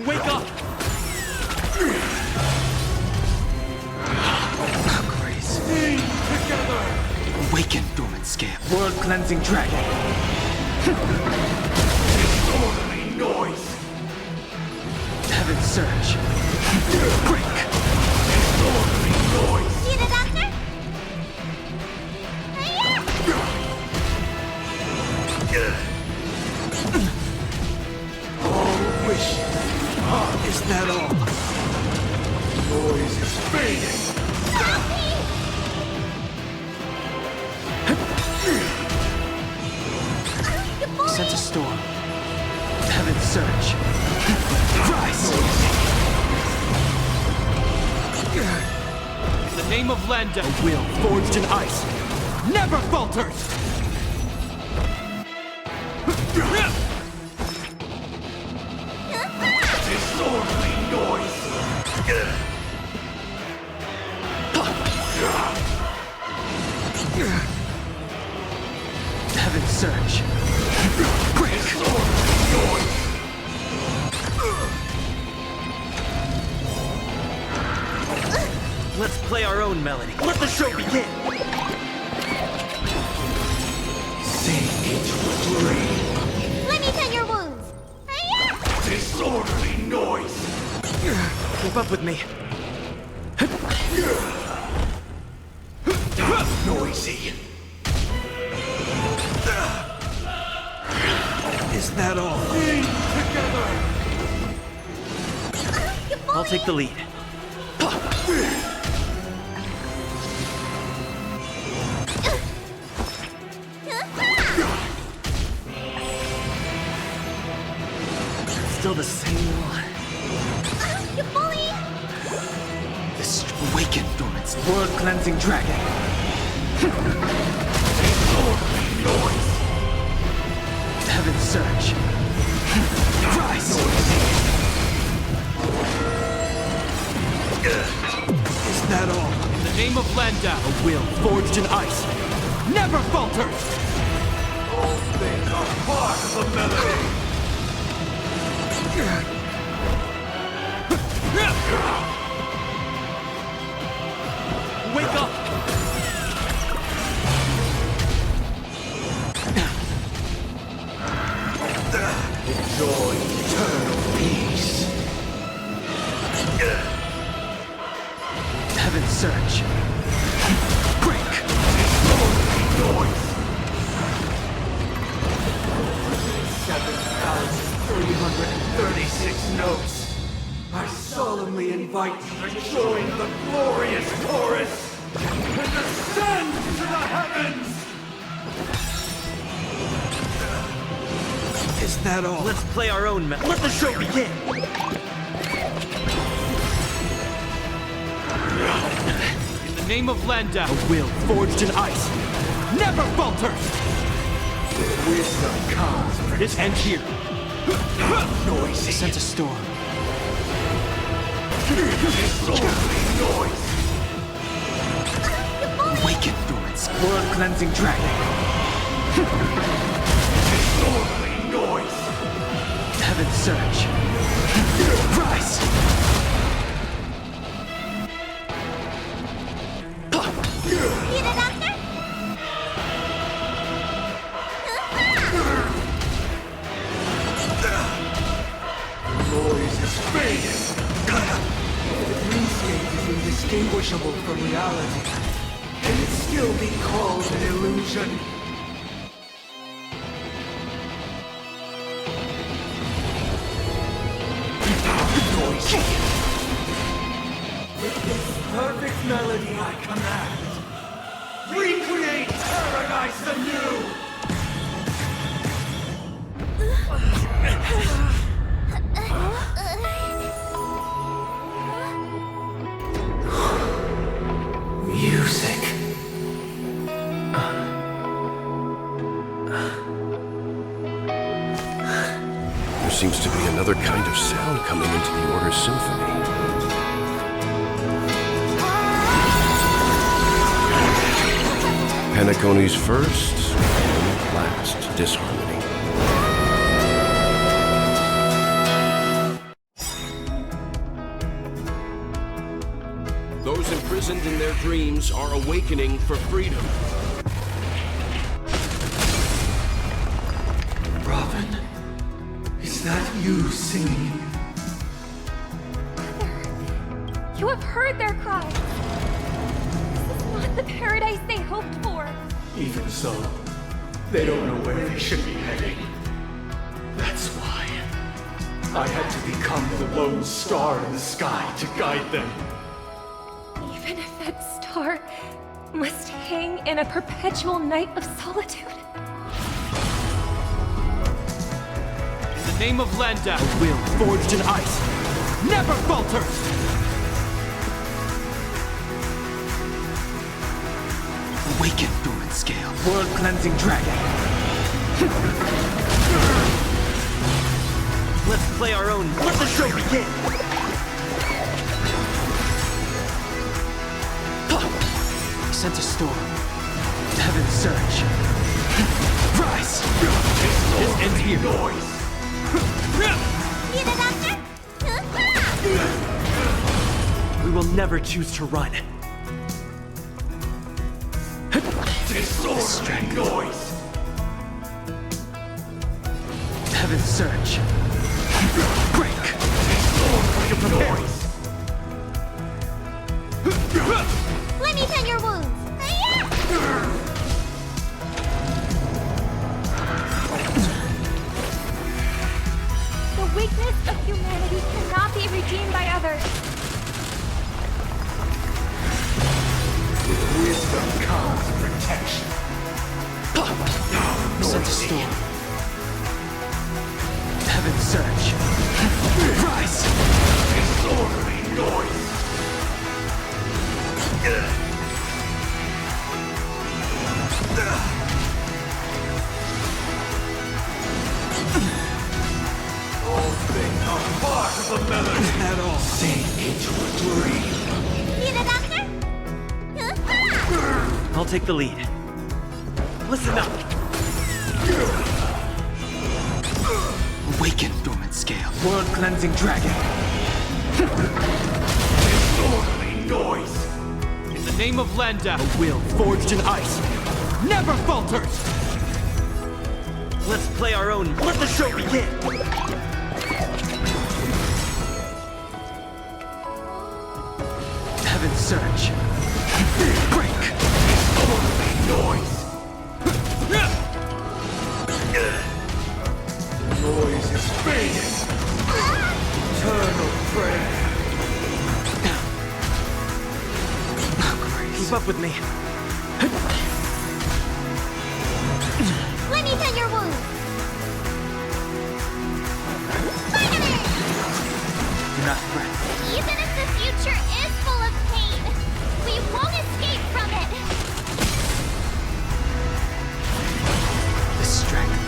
Wake up! Grace. Together. Awaken, dormant scale. World-cleansing dragon. Disorderly noise. Heaven's surge. Break. Disorderly noise. See the doctor? All wishes. Is that all? Noise is fading. Sense a storm. Heaven's surge. Rise! In the name of Landa, a will forged in ice never falters! Disorderly noise. Heaven's surge. Break. Let's play our own melody. Let the show begin! Sink into a dream. Let me tend your wounds. Disorderly noise. Keep up with me. Noisy. Is that all? Together. I'll take the lead. Still the same one. You bully! This awaken, dormant world-cleansing dragon. Disorderly noise. Heaven's surge. Rise! Is that all? In the name of Landa, a will forged in ice never falters! All things are part of the melody. Wake up! Enjoy eternal peace. Heaven's surge. Break! Disorderly noise. 7,336 notes. I solemnly invite you to join the glorious chorus and ascend to the heavens. Is that all? Let's play our own melody. Let the show begin! In the name of Landa, a will forged in ice never falters! Wisdom comes. This ends here. Noisy. Sense a storm. Disorderly noise. Awaken, dormant world-cleansing dragon. Disorderly noise. Heaven's surge. Rise! See the doctor? Noise is fading. The dreamscape is indistinguishable from reality. Can it still be called an illusion? Noisy. With this perfect melody I command, Recreate paradise anew! Music. There seems to be another kind of sound coming into the Order Symphony. Panacone's first and last disharmony. Those imprisoned in their dreams are awakening for freedom. Robin, is that you singing? You have heard their cries. This is not the paradise they hoped for. Even so, they don't know where they should be heading. That's why I had to become the lone star in the sky to guide them. Even if that star must hang in a perpetual night of solitude. In the name of Landa, a will forged in ice never falters! Awaken, dormant scale, world-cleansing dragon. Let's play our own. Let the show begin! Sense a storm. Heaven surge. Rise! This ends here. Noise. We will never choose to run. Disordering noise. Heaven surge. Break. Disordering noise. Let me tend your wounds. The weakness of humanity cannot be redeemed by others. With wisdom comes protection. Sense a storm. Heaven surge. Rise! Disorderly noise. All things are part of the melody. At all. Sink into a dream. Need a doctor? I'll take the lead. Listen up. Awaken, dormant scale, world-cleansing dragon. Disorderly noise. In the name of Landa, a will forged in ice never falters. Let's play our own. Let the show begin. Heaven surge. Break. Disorderly noise. The noise is fading. Eternal prayer. Keep up with me. Let me tend your wounds. Finally! Do not fret. Even if the future is full of pain, we won't escape from it. The strength.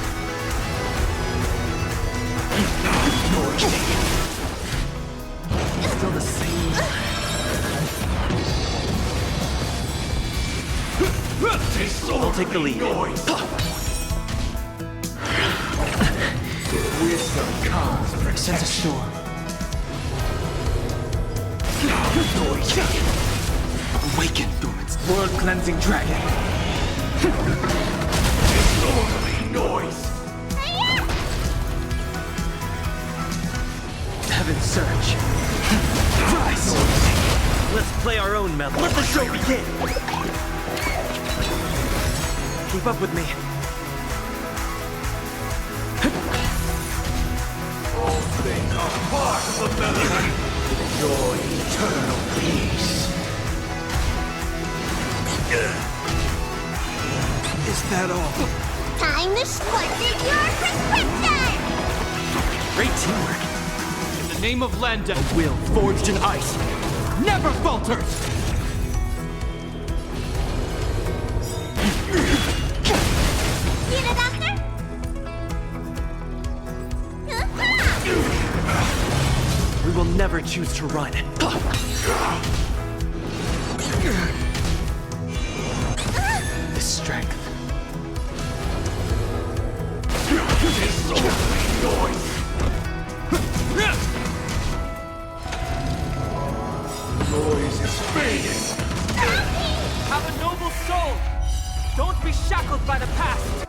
Still the same. I'll take the lead. Noise. With wisdom comes protection. Sense a storm. Noise. Awaken, dormant world-cleansing dragon. Disorderly noise. Heaven surge. Rise! Let's play our own melody. Let the show begin. Keep up with me. All things are part of the melody. Enjoy eternal peace. Is that all? Time to squeeze your prescription! Great teamwork. In the name of Landa, a will forged in ice never falters! Get it, Doctor? We will never choose to run. The strength. Noise is fading. Have a noble soul! Don't be shackled by the past!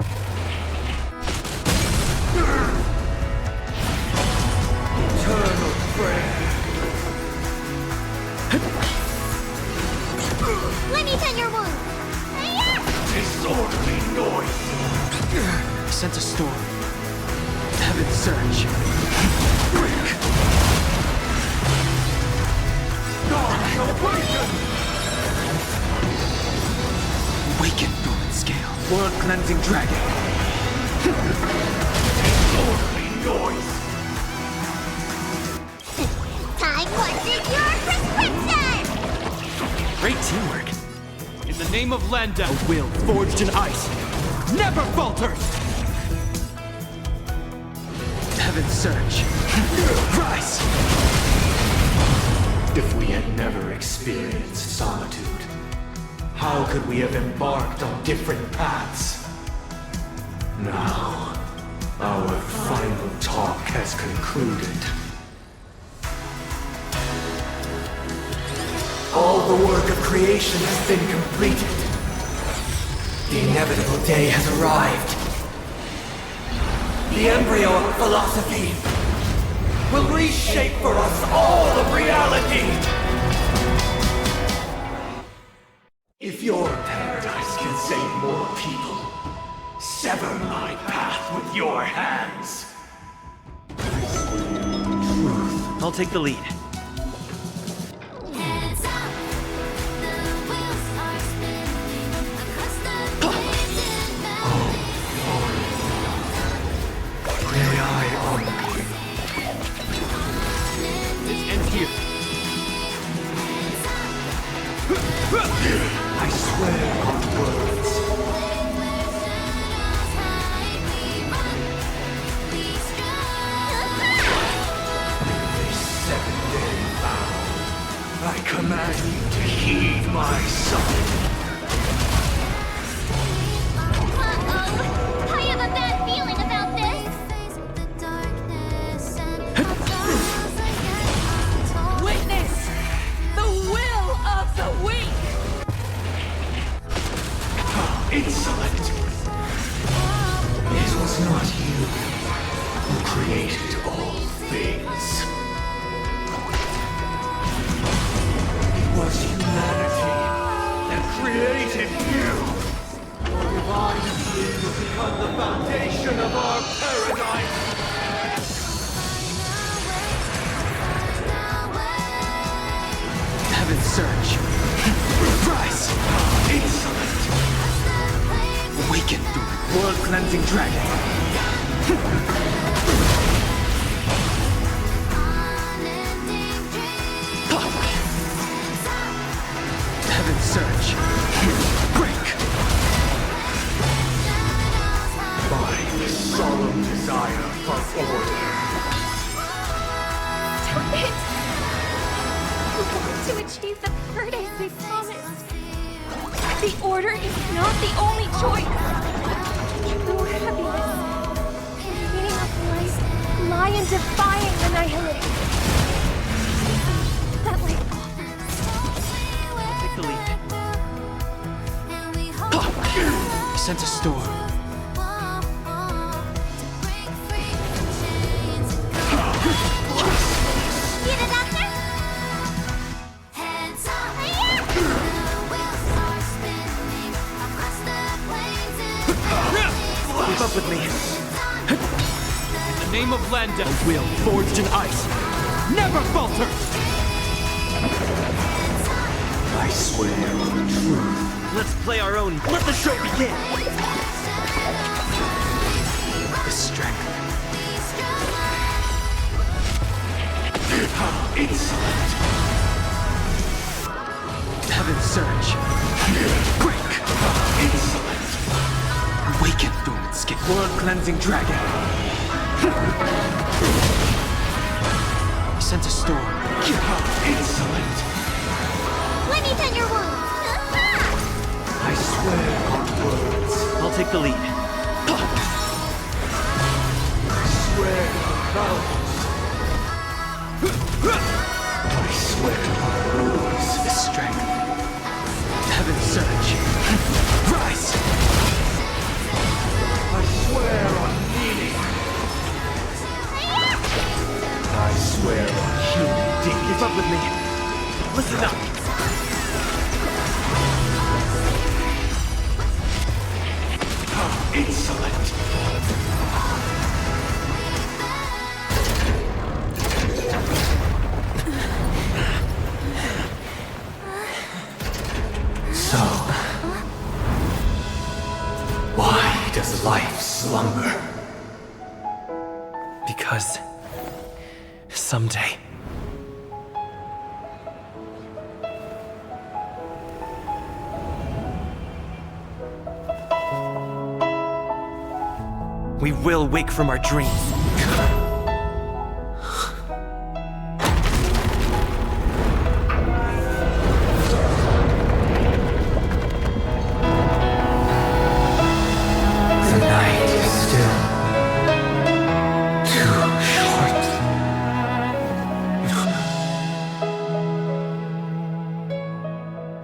Eternal friend. Let me tend your wound. Disorderly noise. I sense a storm. Heaven surge. Gods awaken! Awaken, dormant scale. World-cleansing dragon. Disorderly noise. Time punches your prescription! Great teamwork. In the name of Landa, a will forged in ice never falters! Heaven surge. Rise! If we had never experienced solitude, how could we have embarked on different paths? Now, our final talk has concluded. All the work of creation has been completed. The inevitable day has arrived. The embryo of philosophy will reshape for us all of reality. If your paradise can save more people, sever my path with your hands. Truth. I'll take the lead. I swear on words. This 7-day vow, I command you to heed my summon. Uh-oh! I have a bad feeling about this! Witness the will of the weak! Insolent! It was not you who created all things. It was humanity that created you. Your divine being will become the foundation of our paradise. Heaven surge. Rise! Insolent! Awaken, world-cleansing dragon. Heaven surge. Break! By the solemn desire for order. Stop it! We want to achieve the paradise we promised. The order is not the only choice. True happiness and the meaning of life lie in defying annihilation. That life offers. Take the lead. I sense a storm. Get it, Doctor? Keep up with me. In the name of Landa, a will forged in ice never falters! I swear on truth. Let's play our own. Let the show begin. The strength. How insolent! Heaven's surge. Break. How insolent! Awaken, dormant skin. Blood-cleansing dragon. He sent a storm. How insolent! Let me tend your wounds. I swear on words. I'll take the lead. I swear on vows. I swear on rules. The strength. Heaven's surge. Rise! I swear on meaning. I swear on human dignity. Keep up with me. Listen up. How insolent! So, why does life slumber? Because someday We will wake from our dreams. The night is still too short.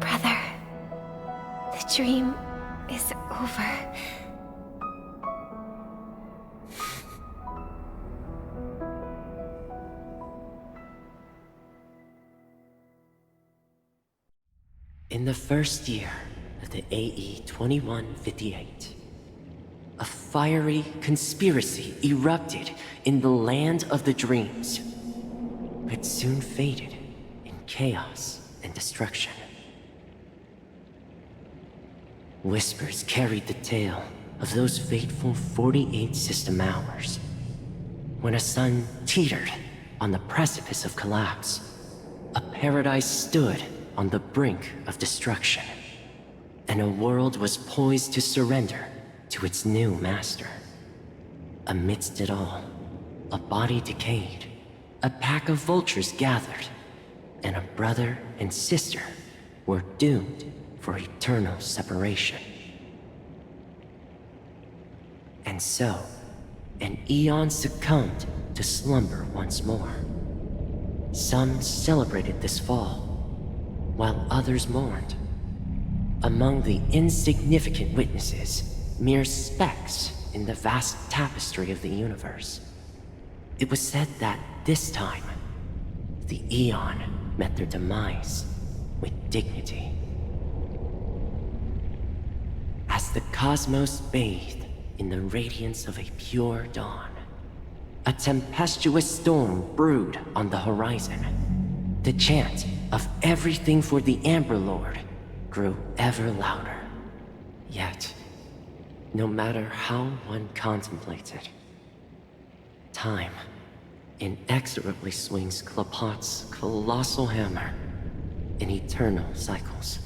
Brother, the dream is over. In the first year of the AE 2158, a fiery conspiracy erupted in the land of the dreams, but soon faded in chaos and destruction. Whispers carried the tale of those fateful 48 system hours, when a sun teetered on the precipice of collapse. A paradise stood on the brink of destruction, and a world was poised to surrender to its new master. Amidst it all, a body decayed, a pack of vultures gathered, and a brother and sister were doomed for eternal separation. And so, an eon succumbed to slumber once more. Some celebrated this fall, while others mourned. Among the insignificant witnesses, mere specks in the vast tapestry of the universe. It was said that this time, the Eon met their demise with dignity. As the cosmos bathed in the radiance of a pure dawn, a tempestuous storm brewed on the horizon. The chant of everything for the Amber Lord grew ever louder. Yet, no matter how one contemplates it, time inexorably swings Klapot's colossal hammer in eternal cycles.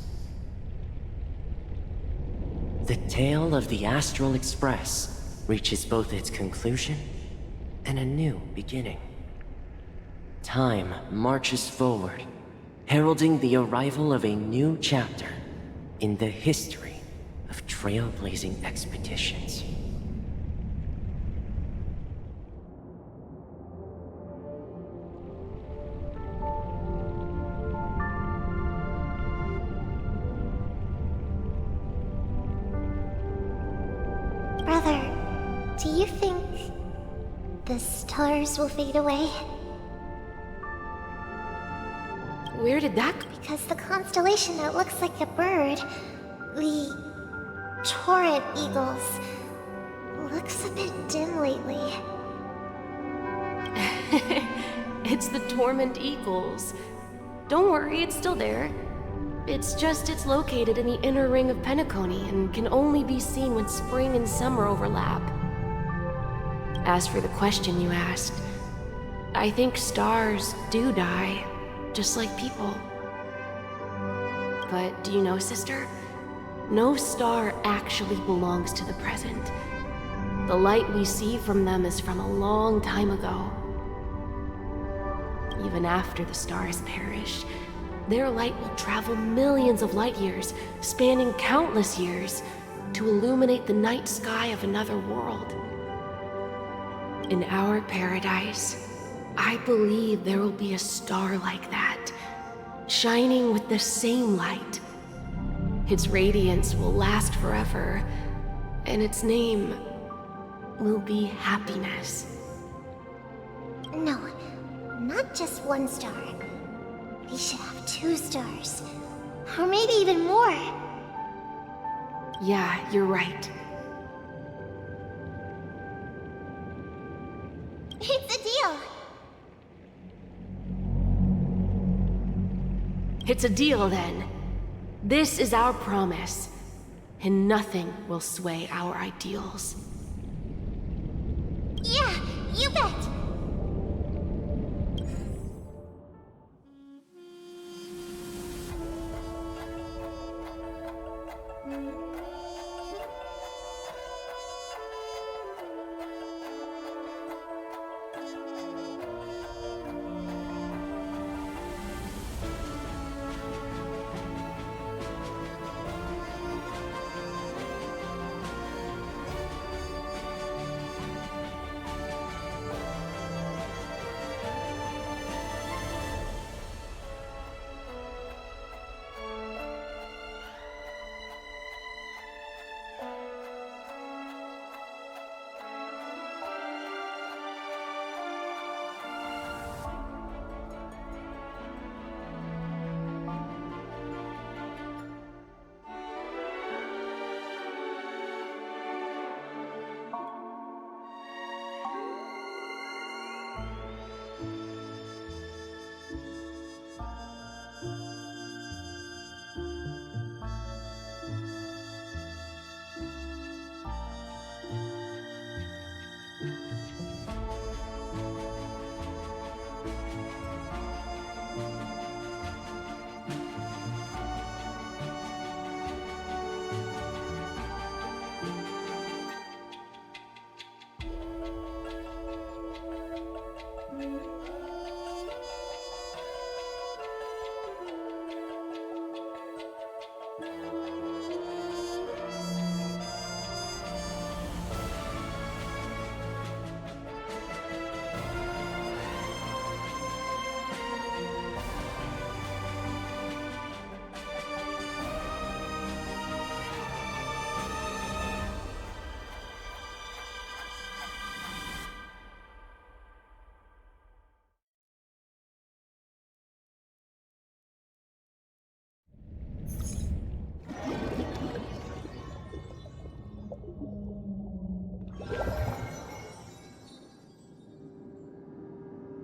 The tale of the Astral Express reaches both its conclusion and a new beginning. Time marches forward, heralding the arrival of a new chapter in the history of trailblazing expeditions. Brother, do you think the stars will fade away? Where did that come? Because the constellation that looks like a bird, the torrent eagles, looks a bit dim lately. It's the Torment Eagles. Don't worry, it's still there. It's located in the inner ring of Penacony and can only be seen when spring and summer overlap. As for the question you asked, I think stars do die, just like people. But do you know, sister? No star actually belongs to the present. The light we see from them is from a long time ago. Even after the stars perish, their light will travel millions of light years, spanning countless years, to illuminate the night sky of another world. In our paradise, I believe there will be a star like that, shining with the same light. Its radiance will last forever, and its name will be happiness. No, not just one star. We should have 2 stars. Or maybe even more. Yeah, you're right. It's a deal. It's a deal, then. This is our promise, and nothing will sway our ideals. Yeah, you bet.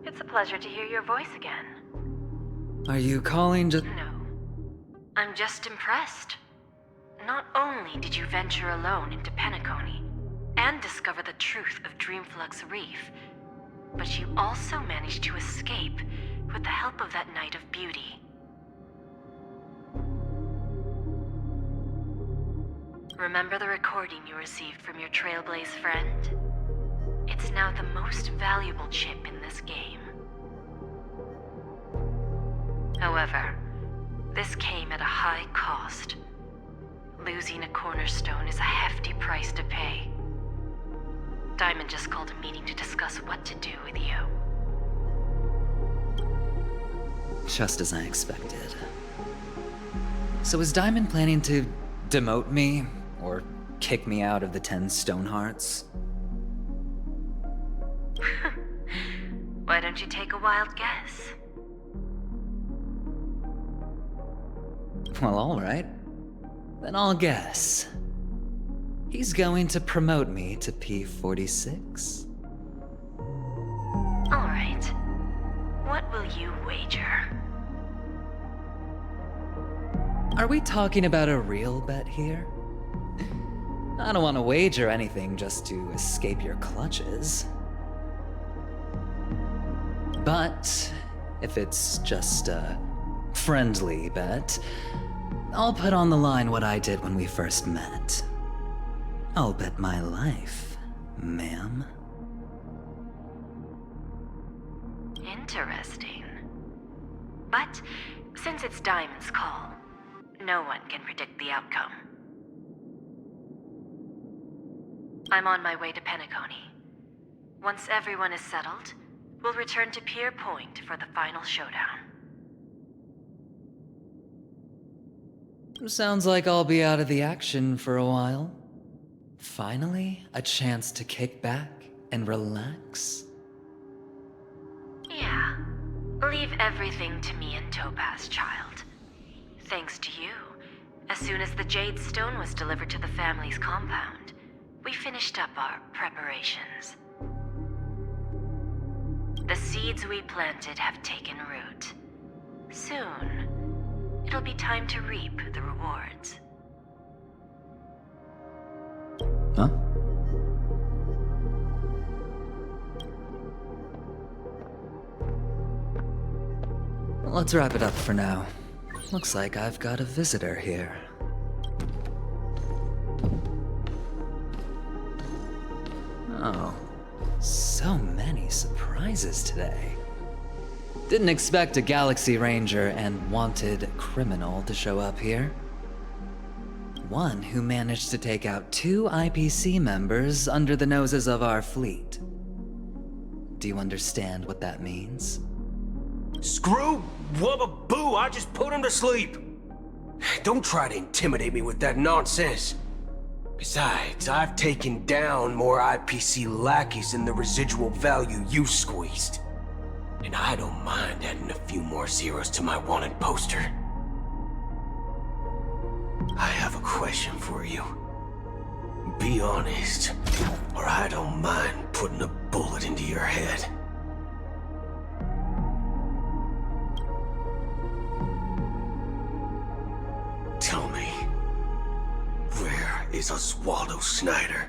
It's a pleasure to hear your voice again. Are you calling to... No. I'm just impressed. Not only did you venture alone into Penacony and discover the truth of Dreamflux Reef, but you also managed to escape with the help of that Knight of Beauty. Remember the recording you received from your Trailblaze friend? It's now the most valuable chip in this game. However, this came at a high cost. Losing a cornerstone is a hefty price to pay. Diamond just called a meeting to discuss what to do with you. Just as I expected. So is Diamond planning to demote me? Or kick me out of the 10 Stonehearts? Why don't you take a wild guess? Well, alright. Then I'll guess. He's going to promote me to P46. Alright. What will you wager? Are we talking about a real bet here? I don't want to wager anything just to escape your clutches. But if it's just a friendly bet, I'll put on the line what I did when we first met. I'll bet my life, ma'am. Interesting. But since it's Diamond's call, no one can predict the outcome. I'm on my way to Penacony. Once everyone is settled, we'll return to Pier Point for the final showdown. Sounds like I'll be out of the action for a while. Finally, a chance to kick back and relax. Yeah. Leave everything to me and Topaz, child. Thanks to you, as soon as the Jade Stone was delivered to the family's compound, we finished up our preparations. The seeds we planted have taken root. Soon, it'll be time to reap the rewards. Huh? Let's wrap it up for now. Looks like I've got a visitor here. Oh, so many surprises today. Didn't expect a Galaxy Ranger and wanted criminal to show up here. One who managed to take out 2 IPC members under the noses of our fleet. Do you understand what that means? Screw wubba boo, I just put him to sleep. Don't try to intimidate me with that nonsense. Besides, I've taken down more IPC lackeys than the residual value you squeezed. And I don't mind adding a few more zeros to my wanted poster. I have a question for you. Be honest, or I don't mind putting a bullet into your head. Tell me, where is Oswaldo Snyder?